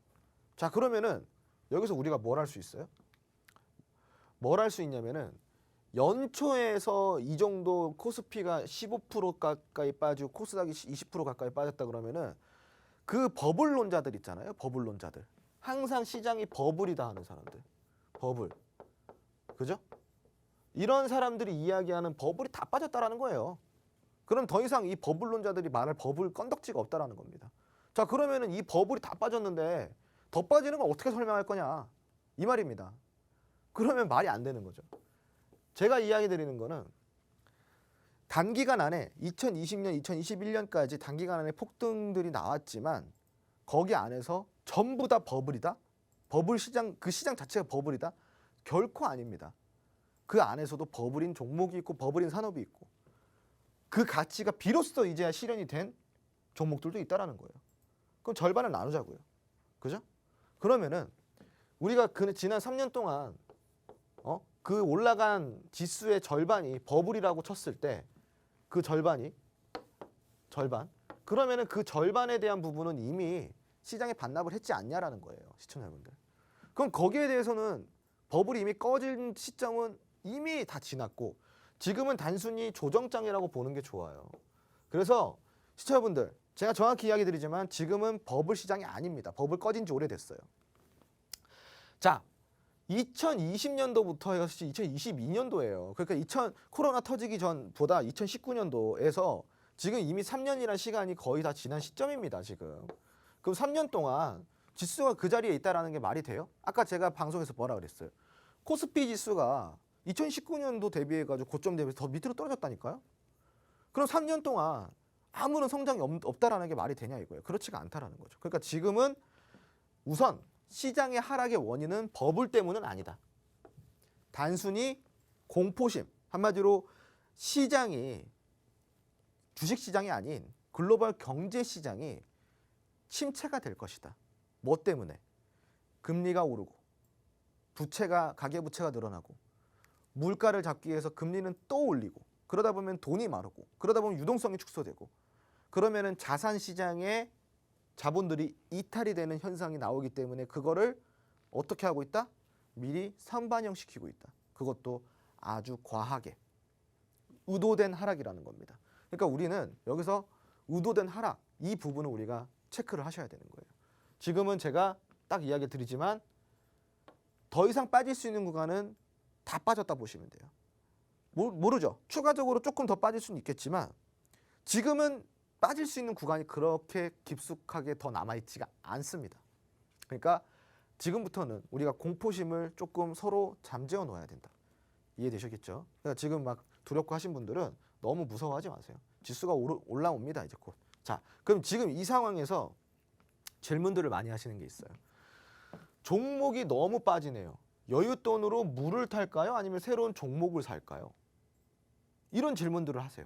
자, 그러면은 여기서 우리가 뭘 할 수 있어요? 뭘 할 수 있냐면은 연초에서 이 정도 코스피가 15% 가까이 빠지고 코스닥이 20% 가까이 빠졌다 그러면은 그 버블론자들 있잖아요. 버블론자들. 항상 시장이 버블이다 하는 사람들. 버블. 그죠? 이런 사람들이 이야기하는 버블이 다 빠졌다라는 거예요. 그럼 더 이상 이 버블론자들이 말할 버블 건덕지가 없다라는 겁니다. 자, 그러면은 이 버블이 다 빠졌는데 더 빠지는 걸 어떻게 설명할 거냐? 이 말입니다. 그러면 말이 안 되는 거죠. 제가 이야기 드리는 거는 단기간 안에 2020년, 2021년까지 단기간 안에 폭등들이 나왔지만 거기 안에서 전부 다 버블이다? 버블 시장, 그 시장 자체가 버블이다? 결코 아닙니다. 그 안에서도 버블인 종목이 있고 버블인 산업이 있고 그 가치가 비로소 이제야 실현이 된 종목들도 있다라는 거예요. 그럼 절반을 나누자고요. 그죠? 그러면은 우리가 그 지난 3년 동안 그 올라간 지수의 절반이 버블이라고 쳤을 때 그 절반 그러면은 그 절반에 대한 부분은 이미 시장에 반납을 했지 않냐라는 거예요, 시청자분들. 그럼 거기에 대해서는 버블이 이미 꺼진 시점은 이미 다 지났고 지금은 단순히 조정장이라고 보는 게 좋아요. 그래서 시청자분들, 제가 정확히 이야기 드리지만 지금은 버블 시장이 아닙니다. 버블 꺼진 지 오래됐어요. 자, 2020년도부터 해서 2022년도예요. 그러니까 코로나 터지기 전보다 2019년도에서 지금 이미 3년이라는 시간이 거의 다 지난 시점입니다. 지금. 그럼 3년 동안 지수가 그 자리에 있다라는 게 말이 돼요? 아까 제가 방송에서 뭐라 그랬어요? 코스피 지수가 2019년도 대비해가지고 고점 대비해서 더 밑으로 떨어졌다니까요? 그럼 3년 동안 아무런 성장이 없다라는 게 말이 되냐 이거예요. 그렇지가 않다라는 거죠. 그러니까 지금은 우선 시장의 하락의 원인은 버블 때문은 아니다. 단순히 공포심, 한마디로 시장이 주식시장이 아닌 글로벌 경제시장이 침체가 될 것이다. 뭐 때문에? 금리가 오르고 가계부채가 늘어나고 물가를 잡기 위해서 금리는 또 올리고 그러다 보면 돈이 마르고 그러다 보면 유동성이 축소되고 그러면은 자산시장에 자본들이 이탈이 되는 현상이 나오기 때문에 그거를 어떻게 하고 있다? 미리 선반영시키고 있다. 그것도 아주 과하게 의도된 하락이라는 겁니다. 그러니까 우리는 여기서 의도된 하락 이 부분을 우리가 체크를 하셔야 되는 거예요. 지금은 제가 딱 이야기 드리지만 더 이상 빠질 수 있는 구간은 다 빠졌다 보시면 돼요. 모르죠. 추가적으로 조금 더 빠질 수는 있겠지만 지금은 빠질 수 있는 구간이 그렇게 깊숙하게 더 남아있지가 않습니다. 그러니까 지금부터는 우리가 공포심을 조금 서로 잠재워 놓아야 된다. 이해되셨겠죠? 그러니까 지금 막 두렵고 하신 분들은 너무 무서워하지 마세요. 지수가 올라옵니다. 이제 곧. 자, 그럼 지금 이 상황에서 질문들을 많이 하시는 게 있어요. 종목이 너무 빠지네요. 여윳돈으로 물을 탈까요? 아니면 새로운 종목을 살까요? 이런 질문들을 하세요.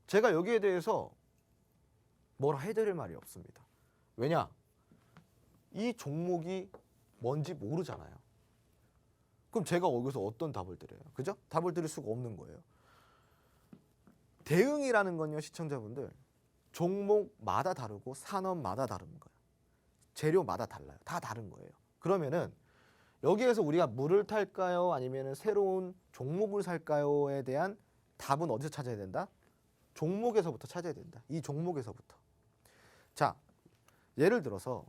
제가 여기에 대해서 뭐라 해드릴 말이 없습니다. 왜냐? 이 종목이 뭔지 모르잖아요. 그럼 제가 거기서 어떤 답을 드려요? 그죠? 답을 드릴 수가 없는 거예요. 대응이라는 건요, 시청자분들, 종목마다 다르고 산업마다 다른 거예요. 재료마다 달라요. 다 다른 거예요. 그러면은 여기에서 우리가 물을 탈까요? 아니면 새로운 종목을 살까요?에 대한 답은 어디서 찾아야 된다? 종목에서부터 찾아야 된다. 이 종목에서부터. 자, 예를 들어서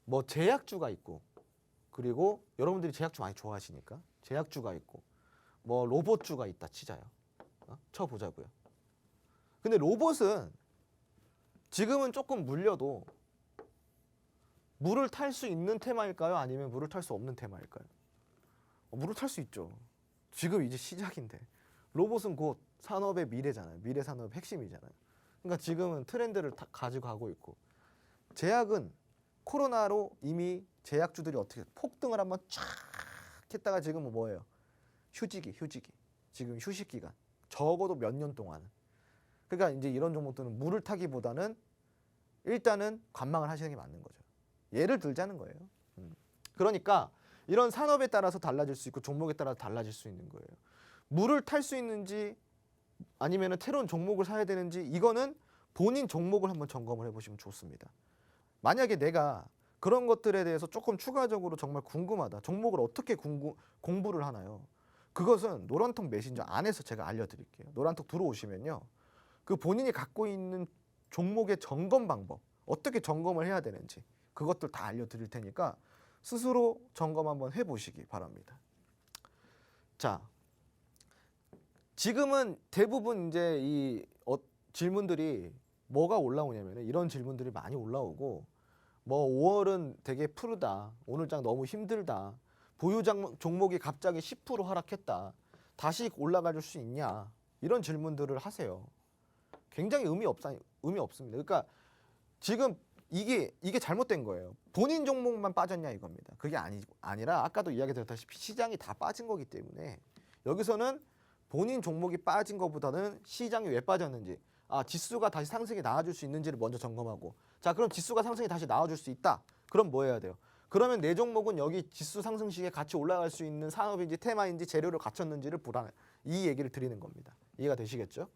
뭐 제약주가 있고 그리고 여러분들이 제약주 많이 좋아하시니까 제약주가 있고 뭐 로봇주가 있다 치자요. 쳐보자고요. 근데 로봇은 지금은 조금 물려도 물을 탈 수 있는 테마일까요? 아니면 물을 탈 수 없는 테마일까요? 물을 탈 수 있죠. 지금 이제 시작인데. 로봇은 곧 산업의 미래잖아요. 미래 산업의 핵심이잖아요. 그러니까 지금은 트렌드를 가지고 가고 있고 제약은 코로나로 이미 제약주들이 어떻게 폭등을 한번 쫙 했다가 지금은 뭐예요? 휴지기. 지금 휴식 기간. 적어도 몇 년 동안은. 그러니까 이제 이런 종목들은 물을 타기보다는 일단은 관망을 하시는 게 맞는 거죠. 예를 들자는 거예요. 그러니까 이런 산업에 따라서 달라질 수 있고 종목에 따라 달라질 수 있는 거예요. 물을 탈 수 있는지 아니면 새로운 종목을 사야 되는지 이거는 본인 종목을 한번 점검을 해보시면 좋습니다. 만약에 내가 그런 것들에 대해서 조금 추가적으로 정말 궁금하다. 종목을 어떻게 공부를 하나요? 그것은 노란톡 메신저 안에서 제가 알려드릴게요. 노란톡 들어오시면요. 그 본인이 갖고 있는 종목의 점검 방법, 어떻게 점검을 해야 되는지 그것들 다 알려드릴 테니까 스스로 점검 한번 해보시기 바랍니다. 자, 지금은 대부분 이제 이 질문들이 뭐가 올라오냐면 이런 질문들이 많이 올라오고 뭐 5월은 되게 푸르다. 오늘장 너무 힘들다. 보유 종목이 갑자기 10% 하락했다. 다시 올라갈 수 있냐? 이런 질문들을 하세요. 굉장히 의미 없습니다. 그러니까 지금 이게 잘못된 거예요. 본인 종목만 빠졌냐 이겁니다. 그게 아니라 아까도 이야기 드렸다시피 시장이 다 빠진 거기 때문에 여기서는 본인 종목이 빠진 것보다는 시장이 왜 빠졌는지, 지수가 다시 상승이 나와줄 수 있는지를 먼저 점검하고, 자 그럼 지수가 상승이 다시 나와줄 수 있다. 그럼 뭐 해야 돼요? 그러면 내 종목은 여기 지수 상승 시기에 같이 올라갈 수 있는 산업인지 테마인지 재료를 갖췄는지를 보라, 이 얘기를 드리는 겁니다. 이해가 되시겠죠?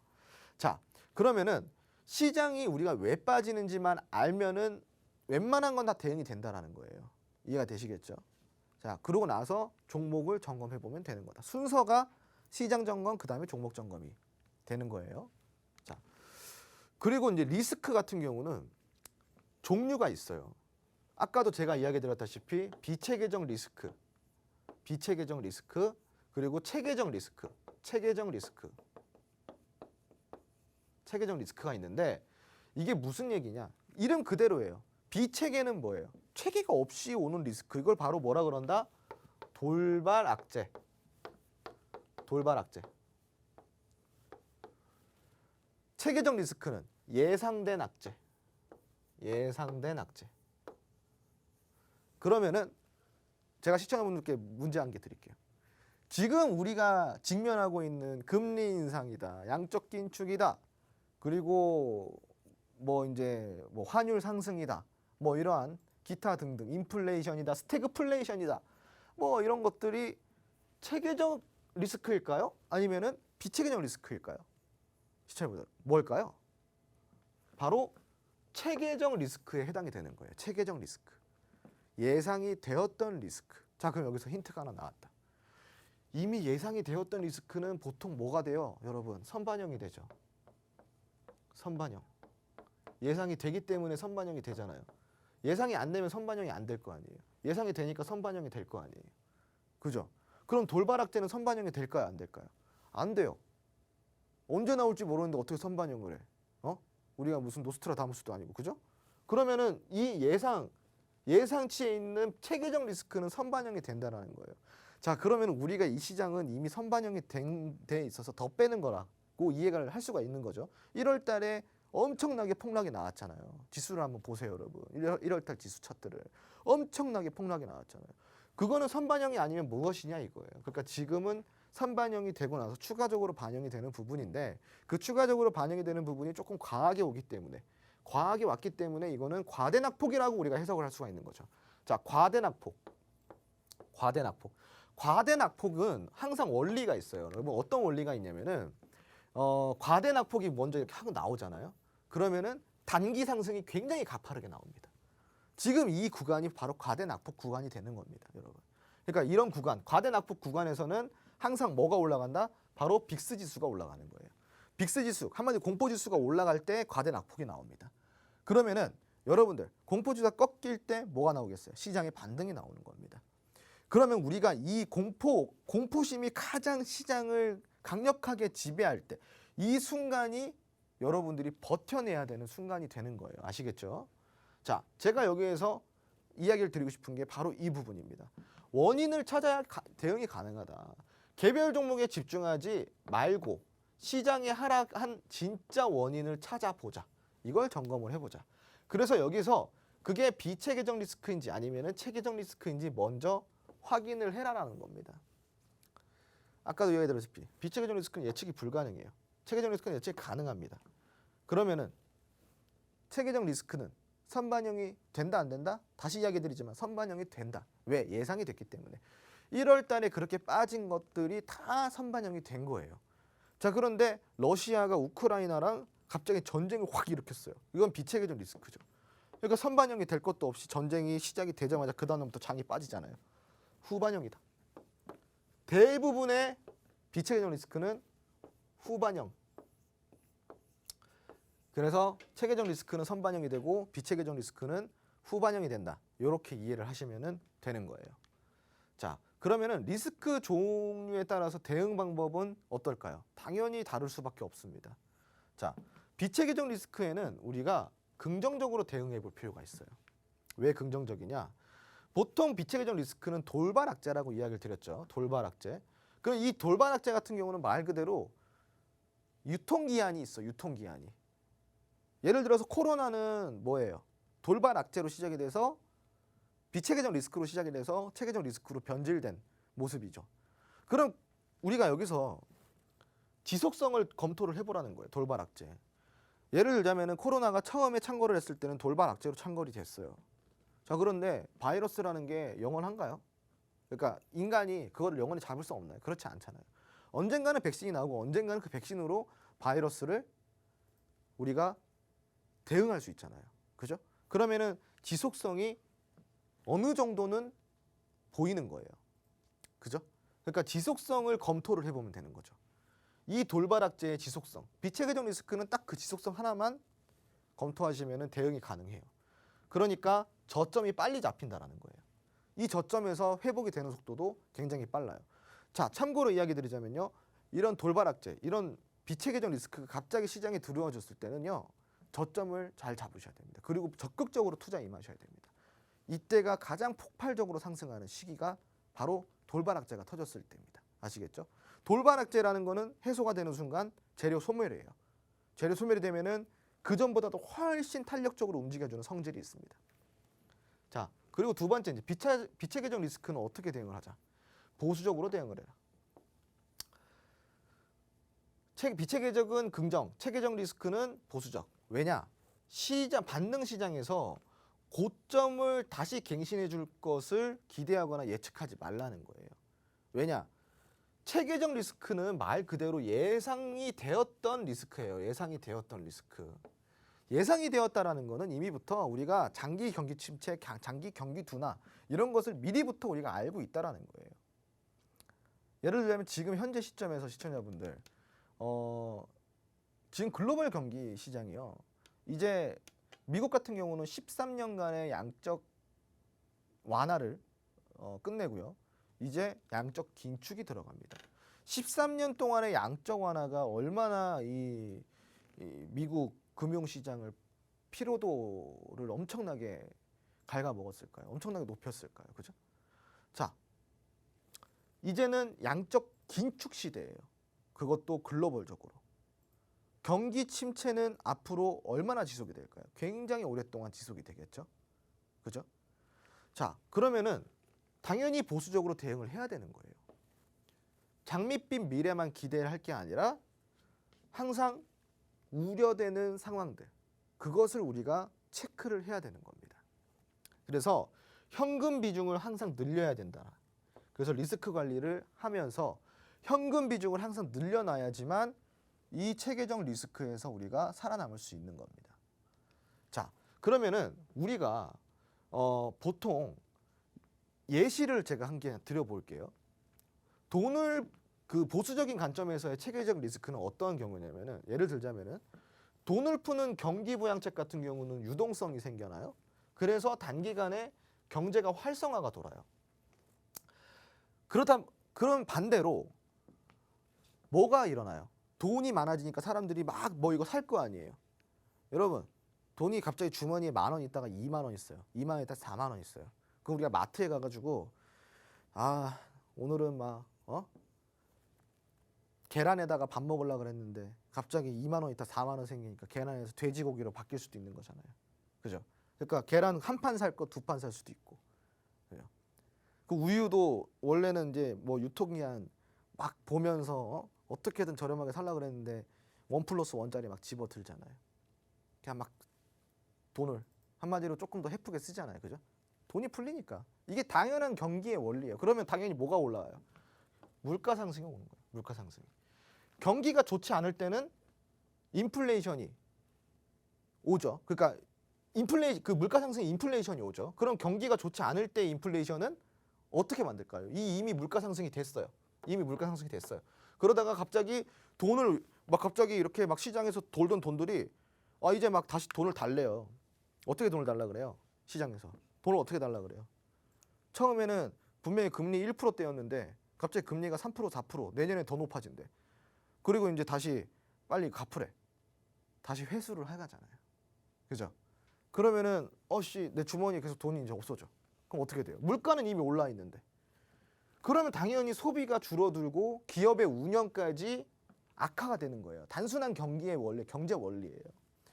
자, 그러면은 시장이 우리가 왜 빠지는지만 알면은 웬만한 건 다 대응이 된다라는 거예요. 이해가 되시겠죠? 자, 그러고 나서 종목을 점검해 보면 되는 거다. 순서가 시장 점검, 그 다음에 종목 점검이 되는 거예요. 자, 그리고 이제 리스크 같은 경우는 종류가 있어요. 아까도 제가 이야기 드렸다시피 비체계적 리스크, 그리고 체계적 리스크가 있는데 이게 무슨 얘기냐? 이름 그대로예요. 비체계는 뭐예요? 체계가 없이 오는 리스크. 이걸 바로 뭐라 그런다? 돌발 악재. 체계적 리스크는 예상된 악재. 그러면은 제가 시청자분들께 문제 한 개 드릴게요. 지금 우리가 직면하고 있는 금리 인상이다, 양적 긴축이다, 그리고 뭐 이제 뭐 환율 상승이다, 뭐 이러한 기타 등등 인플레이션이다, 스태그플레이션이다, 뭐 이런 것들이 체계적 리스크일까요? 아니면은 비체계적 리스크일까요? 시청자분들 뭘까요? 바로 체계적 리스크에 해당이 되는 거예요. 체계적 리스크. 예상이 되었던 리스크. 자, 그럼 여기서 힌트가 하나 나왔다. 이미 예상이 되었던 리스크는 보통 뭐가 돼요? 여러분, 선반영이 되죠. 선반영. 예상이 되기 때문에 선반영이 되잖아요. 예상이 안 되면 선반영이 안 될 거 아니에요. 예상이 되니까 선반영이 될 거 아니에요. 그죠? 그럼 돌발악재는 선반영이 될까요? 안 될까요? 안 돼요. 언제 나올지 모르는데 어떻게 선반영을 해? 우리가 무슨 노스트라다무스도 아니고, 그죠? 그러면은 이 예상치에 있는 체계적 리스크는 선반영이 된다는 거예요. 자, 그러면 우리가 이 시장은 이미 선반영이 돼 있어서 더 빼는 거라고 이해를 할 수가 있는 거죠. 1월 달에 엄청나게 폭락이 나왔잖아요. 지수를 한번 보세요, 여러분. 1월 달 지수 차트를. 엄청나게 폭락이 나왔잖아요. 그거는 선반영이 아니면 무엇이냐 이거예요. 그러니까 지금은 선반영이 되고 나서 추가적으로 반영이 되는 부분인데 그 추가적으로 반영이 되는 부분이 조금 과하게 오기 때문에 과하게 왔기 때문에 이거는 과대낙폭이라고 우리가 해석을 할 수가 있는 거죠. 자, 과대낙폭은 항상 원리가 있어요. 여러분 어떤 원리가 있냐면은 과대낙폭이 먼저 이렇게 하고 나오잖아요. 그러면은 단기 상승이 굉장히 가파르게 나옵니다. 지금 이 구간이 바로 과대낙폭 구간이 되는 겁니다, 여러분. 그러니까 이런 구간, 과대낙폭 구간에서는 항상 뭐가 올라간다? 바로 빅스 지수가 올라가는 거예요. 빅스 지수, 한마디로 공포 지수가 올라갈 때 과대낙폭이 나옵니다. 그러면은 여러분들 공포 지수가 꺾일 때 뭐가 나오겠어요? 시장의 반등이 나오는 겁니다. 그러면 우리가 이 공포심이 가장 시장을 강력하게 지배할 때 이 순간이 여러분들이 버텨내야 되는 순간이 되는 거예요. 아시겠죠? 자, 제가 여기에서 이야기를 드리고 싶은 게 바로 이 부분입니다. 원인을 찾아야 대응이 가능하다. 개별 종목에 집중하지 말고 시장이 하락한 진짜 원인을 찾아보자. 이걸 점검을 해보자. 그래서 여기서 그게 비체계적 리스크인지 아니면 체계적 리스크인지 먼저 확인을 해라라는 겁니다. 아까도 이야기 드렸다시피 비체계적 리스크는 예측이 불가능해요. 체계적 리스크는 예측이 가능합니다. 그러면은 체계적 리스크는 선반영이 된다 안 된다? 다시 이야기 드리지만 선반영이 된다. 왜? 예상이 됐기 때문에. 1월 달에 그렇게 빠진 것들이 다 선반영이 된 거예요. 자, 그런데 러시아가 우크라이나랑 갑자기 전쟁을 확 일으켰어요. 이건 비체계적 리스크죠. 그러니까 선반영이 될 것도 없이 전쟁이 시작이 되자마자 그 다음부터 장이 빠지잖아요. 후반영이다. 대부분의 비체계정 리스크는 후반형. 그래서 체계적 리스크는 선반영이 되고 비체계적 리스크는 후반영이 된다. 이렇게 이해를 하시면 되는 거예요. 자, 그러면은 리스크 종류에 따라서 대응 방법은 어떨까요? 당연히 다를 수밖에 없습니다. 자, 비체계적 리스크에는 우리가 긍정적으로 대응해 볼 필요가 있어요. 왜 긍정적이냐? 보통 비체계적 리스크는 돌발 악재라고 이야기를 드렸죠. 돌발 악재. 그럼 이 돌발 악재 같은 경우는 말 그대로 유통기한이 있어. 유통기한이. 예를 들어서 코로나는 뭐예요? 돌발 악재로 시작이 돼서 비체계적 리스크로 시작이 돼서 체계적 리스크로 변질된 모습이죠. 그럼 우리가 여기서 지속성을 검토를 해보라는 거예요. 돌발 악재. 예를 들자면 코로나가 처음에 창궐을 했을 때는 돌발 악재로 창궐이 됐어요. 자, 그런데 바이러스라는 게 영원한가요? 그러니까 인간이 그거를 영원히 잡을 수 없나요? 그렇지 않잖아요. 언젠가는 백신이 나오고 언젠가는 그 백신으로 바이러스를 우리가 대응할 수 있잖아요. 그죠? 그러면은 지속성이 어느 정도는 보이는 거예요. 그죠? 그러니까 지속성을 검토를 해보면 되는 거죠. 이 돌발 악재의 지속성, 비체계적 리스크는 딱 그 지속성 하나만 검토하시면 대응이 가능해요. 그러니까 저점이 빨리 잡힌다라는 거예요. 이 저점에서 회복이 되는 속도도 굉장히 빨라요. 자, 참고로 이야기 드리자면요. 이런 돌발 악재, 이런 비체계적 리스크가 갑자기 시장에 들어와줬을 때는요. 저점을 잘 잡으셔야 됩니다. 그리고 적극적으로 투자에 임하셔야 됩니다. 이때가 가장 폭발적으로 상승하는 시기가 바로 돌발 악재가 터졌을 때입니다. 아시겠죠? 돌발 악재라는 거는 해소가 되는 순간 재료 소멸이에요. 재료 소멸이 되면은 그 전보다도 훨씬 탄력적으로 움직여주는 성질이 있습니다. 자, 그리고 두 번째 이제 비체계적 리스크는 어떻게 대응을 하자? 보수적으로 대응을 해라. 비체계적은 긍정, 체계적 리스크는 보수적. 왜냐? 시장 반등 시장에서 고점을 다시 갱신해 줄 것을 기대하거나 예측하지 말라는 거예요. 왜냐? 체계적 리스크는 말 그대로 예상이 되었던 리스크예요. 예상이 되었던 리스크. 예상이 되었다라는 거는 이미부터 우리가 장기 경기 침체, 장기 경기 둔화 이런 것을 미리부터 우리가 알고 있다라는 거예요. 예를 들자면 지금 현재 시점에서 시청자분들 지금 글로벌 경기 시장이요. 이제 미국 같은 경우는 13년간의 양적 완화를 끝내고요. 이제 양적 긴축이 들어갑니다. 13년 동안의 양적 완화가 얼마나 이 미국 금융시장을 피로도를 엄청나게 갉아먹었을까요? 엄청나게 높였을까요? 그죠? 자, 이제는 양적 긴축 시대예요. 그것도 글로벌적으로. 경기 침체는 앞으로 얼마나 지속이 될까요? 굉장히 오랫동안 지속이 되겠죠? 그죠? 자, 그러면은 당연히 보수적으로 대응을 해야 되는 거예요. 장밋빛 미래만 기대할 게 아니라 항상 우려되는 상황들, 그것을 우리가 체크를 해야 되는 겁니다. 그래서 현금 비중을 항상 늘려야 된다. 그래서 리스크 관리를 하면서 현금 비중을 항상 늘려놔야지만 이 체계적 리스크에서 우리가 살아남을 수 있는 겁니다. 자, 그러면은 우리가 보통 예시를 제가 한 개 드려볼게요. 돈을 그 보수적인 관점에서의 체계적 리스크는 어떤 경우냐면은 예를 들자면은 돈을 푸는 경기부양책 같은 경우는 유동성이 생겨나요. 그래서 단기간에 경제가 활성화가 돌아요. 그럼 반대로 뭐가 일어나요? 돈이 많아지니까 사람들이 막 뭐 이거 살 거 아니에요. 여러분, 돈이 갑자기 주머니에 10,000원 있다가 20,000원 있어요. 20,000원 있다가 40,000원 있어요. 그럼 우리가 마트에 가가지고 오늘은 막 계란에다가 밥 먹으려고 그랬는데 갑자기 20,000원 있다 40,000원 생기니까 계란에서 돼지고기로 바뀔 수도 있는 거잖아요. 그죠? 그러니까 계란 한 판 살 거 2판 살 수도 있고. 그죠? 그 우유도 원래는 이제 뭐 유통기한 막 보면서 어떻게든 저렴하게 살려고 그랬는데 1+1짜리 막 집어들잖아요. 그냥 막 돈을 한마디로 조금 더 헤프게 쓰잖아요. 그죠? 돈이 풀리니까. 이게 당연한 경기의 원리예요. 그러면 당연히 뭐가 올라와요? 물가 상승이 오는 거예요. 물가 상승이. 경기가 좋지 않을 때는 인플레이션이 오죠. 그러니까 그 물가 상승이 인플레이션이 오죠. 그럼 경기가 좋지 않을 때 인플레이션은 어떻게 만들까요? 이미 물가 상승이 됐어요. 이미 물가 상승이 됐어요. 그러다가 갑자기 돈을 막 갑자기 이렇게 막 시장에서 돌던 돈들이 이제 막 다시 돈을 달래요. 어떻게 돈을 달라 그래요? 시장에서 돈을 어떻게 달라 그래요? 처음에는 분명히 금리 1%대였는데 갑자기 금리가 3% 4% 내년에 더 높아진대. 그리고 이제 다시 빨리 갚으래. 다시 회수를 해가잖아요. 그죠? 그러면은 내 주머니에 계속 돈이 이제 없어져. 그럼 어떻게 돼요? 물가는 이미 올라 있는데. 그러면 당연히 소비가 줄어들고 기업의 운영까지 악화가 되는 거예요. 단순한 경기의 원리, 경제 원리예요.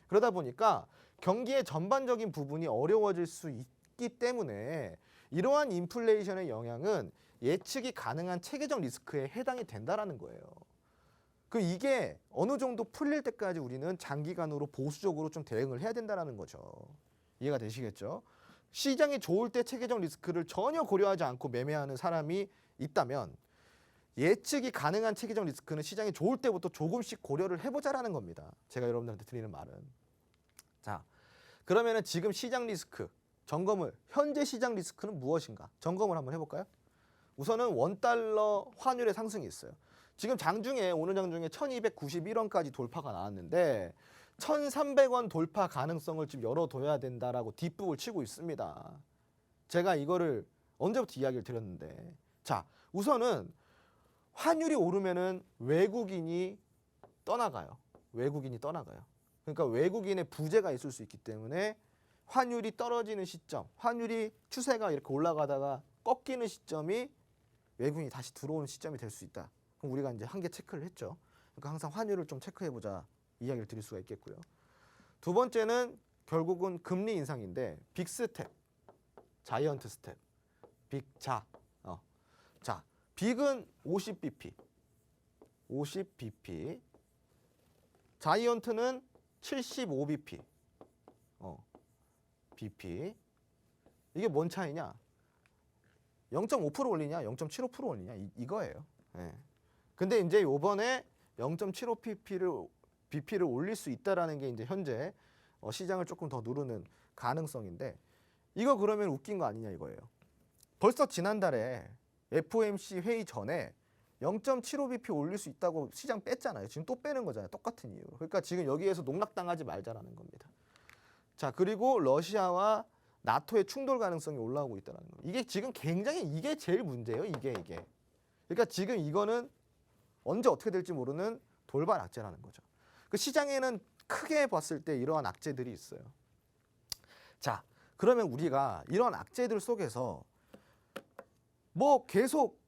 그러다 보니까 경기의 전반적인 부분이 어려워질 수 있기 때문에 이러한 인플레이션의 영향은 예측이 가능한 체계적 리스크에 해당이 된다라는 거예요. 이게 어느 정도 풀릴 때까지 우리는 장기간으로 보수적으로 좀 대응을 해야 된다는 거죠. 이해가 되시겠죠? 시장이 좋을 때 체계적 리스크를 전혀 고려하지 않고 매매하는 사람이 있다면 예측이 가능한 체계적 리스크는 시장이 좋을 때부터 조금씩 고려를 해보자라는 겁니다. 제가 여러분들한테 드리는 말은. 자, 그러면은 지금 시장 리스크 점검을 현재 시장 리스크는 무엇인가 점검을 한번 해볼까요? 우선은 원달러 환율의 상승이 있어요. 지금 장중에 오늘 장중에 1291원까지 돌파가 나왔는데 1300원 돌파 가능성을 좀 열어둬야 된다라고 뒷북을 치고 있습니다. 제가 이거를 언제부터 이야기를 드렸는데 자 우선은 환율이 오르면은 외국인이 떠나가요. 그러니까 외국인의 부재가 있을 수 있기 때문에 환율이 떨어지는 시점, 환율이 추세가 이렇게 올라가다가 꺾이는 시점이 외국인이 다시 들어오는 시점이 될 수 있다. 그럼 우리가 이제 한계 체크를 했죠. 그러니까 항상 환율을 좀 체크해보자 이야기를 드릴 수가 있겠고요. 두 번째는 결국은 금리 인상인데 빅스텝, 자이언트 스텝, 빅자. 자, 빅은 50bp, 자이언트는 75bp, bp. 이게 뭔 차이냐? 0.5% 올리냐, 0.75% 올리냐 이거예요. 예. 근데 이제 요번에 0.75bp를 올릴 수 있다라는 게 이제 현재 시장을 조금 더 누르는 가능성인데 이거 그러면 웃긴 거 아니냐 이거예요. 벌써 지난달에 FOMC 회의 전에 0.75bp 올릴 수 있다고 시장 뺐잖아요. 지금 또 빼는 거잖아요. 똑같은 이유로. 그러니까 지금 여기에서 농락당하지 말자라는 겁니다. 자, 그리고 러시아와 나토의 충돌 가능성이 올라오고 있다는 거. 이게 지금 굉장히 이게 제일 문제예요. 이게. 그러니까 지금 이거는 언제 어떻게 될지 모르는 돌발 악재라는 거죠. 그 시장에는 크게 봤을 때 이러한 악재들이 있어요. 자, 그러면 우리가 이런 악재들 속에서 뭐 계속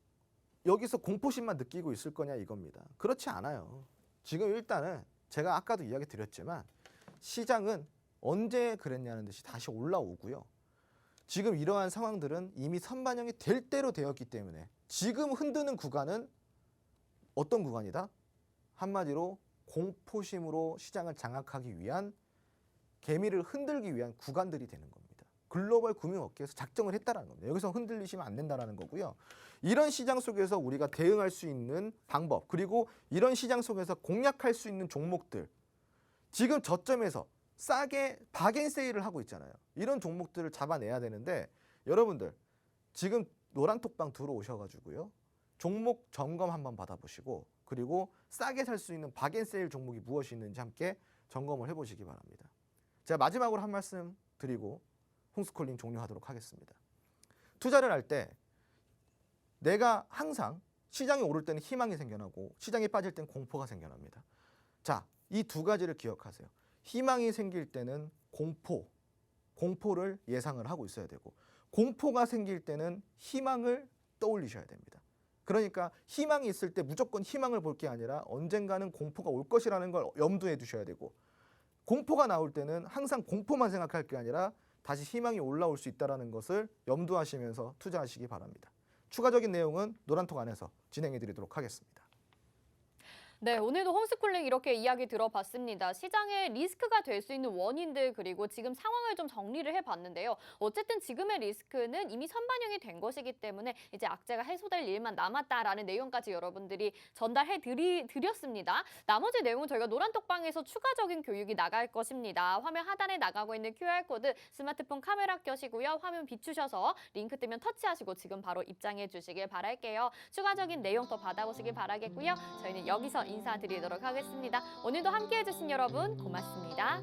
여기서 공포심만 느끼고 있을 거냐 이겁니다. 그렇지 않아요. 지금 일단은 제가 아까도 이야기 드렸지만 시장은 언제 그랬냐는 듯이 다시 올라오고요. 지금 이러한 상황들은 이미 선반영이 될 대로 되었기 때문에 지금 흔드는 구간은 어떤 구간이다? 한마디로 공포심으로 시장을 장악하기 위한 개미를 흔들기 위한 구간들이 되는 겁니다. 글로벌 금융업계에서 작정을 했다는 겁니다. 여기서 흔들리시면 안 된다는 거고요. 이런 시장 속에서 우리가 대응할 수 있는 방법 그리고 이런 시장 속에서 공략할 수 있는 종목들 지금 저점에서 싸게 박앤세일을 하고 있잖아요. 이런 종목들을 잡아내야 되는데 여러분들 지금 노란톡방 들어오셔가지고요. 종목 점검 한번 받아보시고 그리고 싸게 살 수 있는 박앤세일 종목이 무엇이 있는지 함께 점검을 해보시기 바랍니다. 제가 마지막으로 한 말씀 드리고 홍스콜링 종료하도록 하겠습니다. 투자를 할 때 내가 항상 시장이 오를 때는 희망이 생겨나고 시장이 빠질 때는 공포가 생겨납니다. 자, 이 두 가지를 기억하세요. 희망이 생길 때는 공포를 예상을 하고 있어야 되고 공포가 생길 때는 희망을 떠올리셔야 됩니다. 그러니까 희망이 있을 때 무조건 희망을 볼 게 아니라 언젠가는 공포가 올 것이라는 걸 염두에 두셔야 되고 공포가 나올 때는 항상 공포만 생각할 게 아니라 다시 희망이 올라올 수 있다는 것을 염두하시면서 투자하시기 바랍니다. 추가적인 내용은 노란톡 안에서 진행해 드리도록 하겠습니다. 네, 오늘도 홈스쿨링 이렇게 이야기 들어봤습니다. 시장에 리스크가 될 수 있는 원인들 그리고 지금 상황을 좀 정리를 해봤는데요. 어쨌든 지금의 리스크는 이미 선반영이 된 것이기 때문에 이제 악재가 해소될 일만 남았다라는 내용까지 여러분들이 드렸습니다. 나머지 내용은 저희가 노란톡방에서 추가적인 교육이 나갈 것입니다. 화면 하단에 나가고 있는 QR코드 스마트폰 카메라 켜시고요. 화면 비추셔서 링크 뜨면 터치하시고 지금 바로 입장해 주시길 바랄게요. 추가적인 내용 더 받아보시길 바라겠고요. 저희는 여기서 인사드리도록 하겠습니다. 오늘도 함께해 주신 여러분 고맙습니다.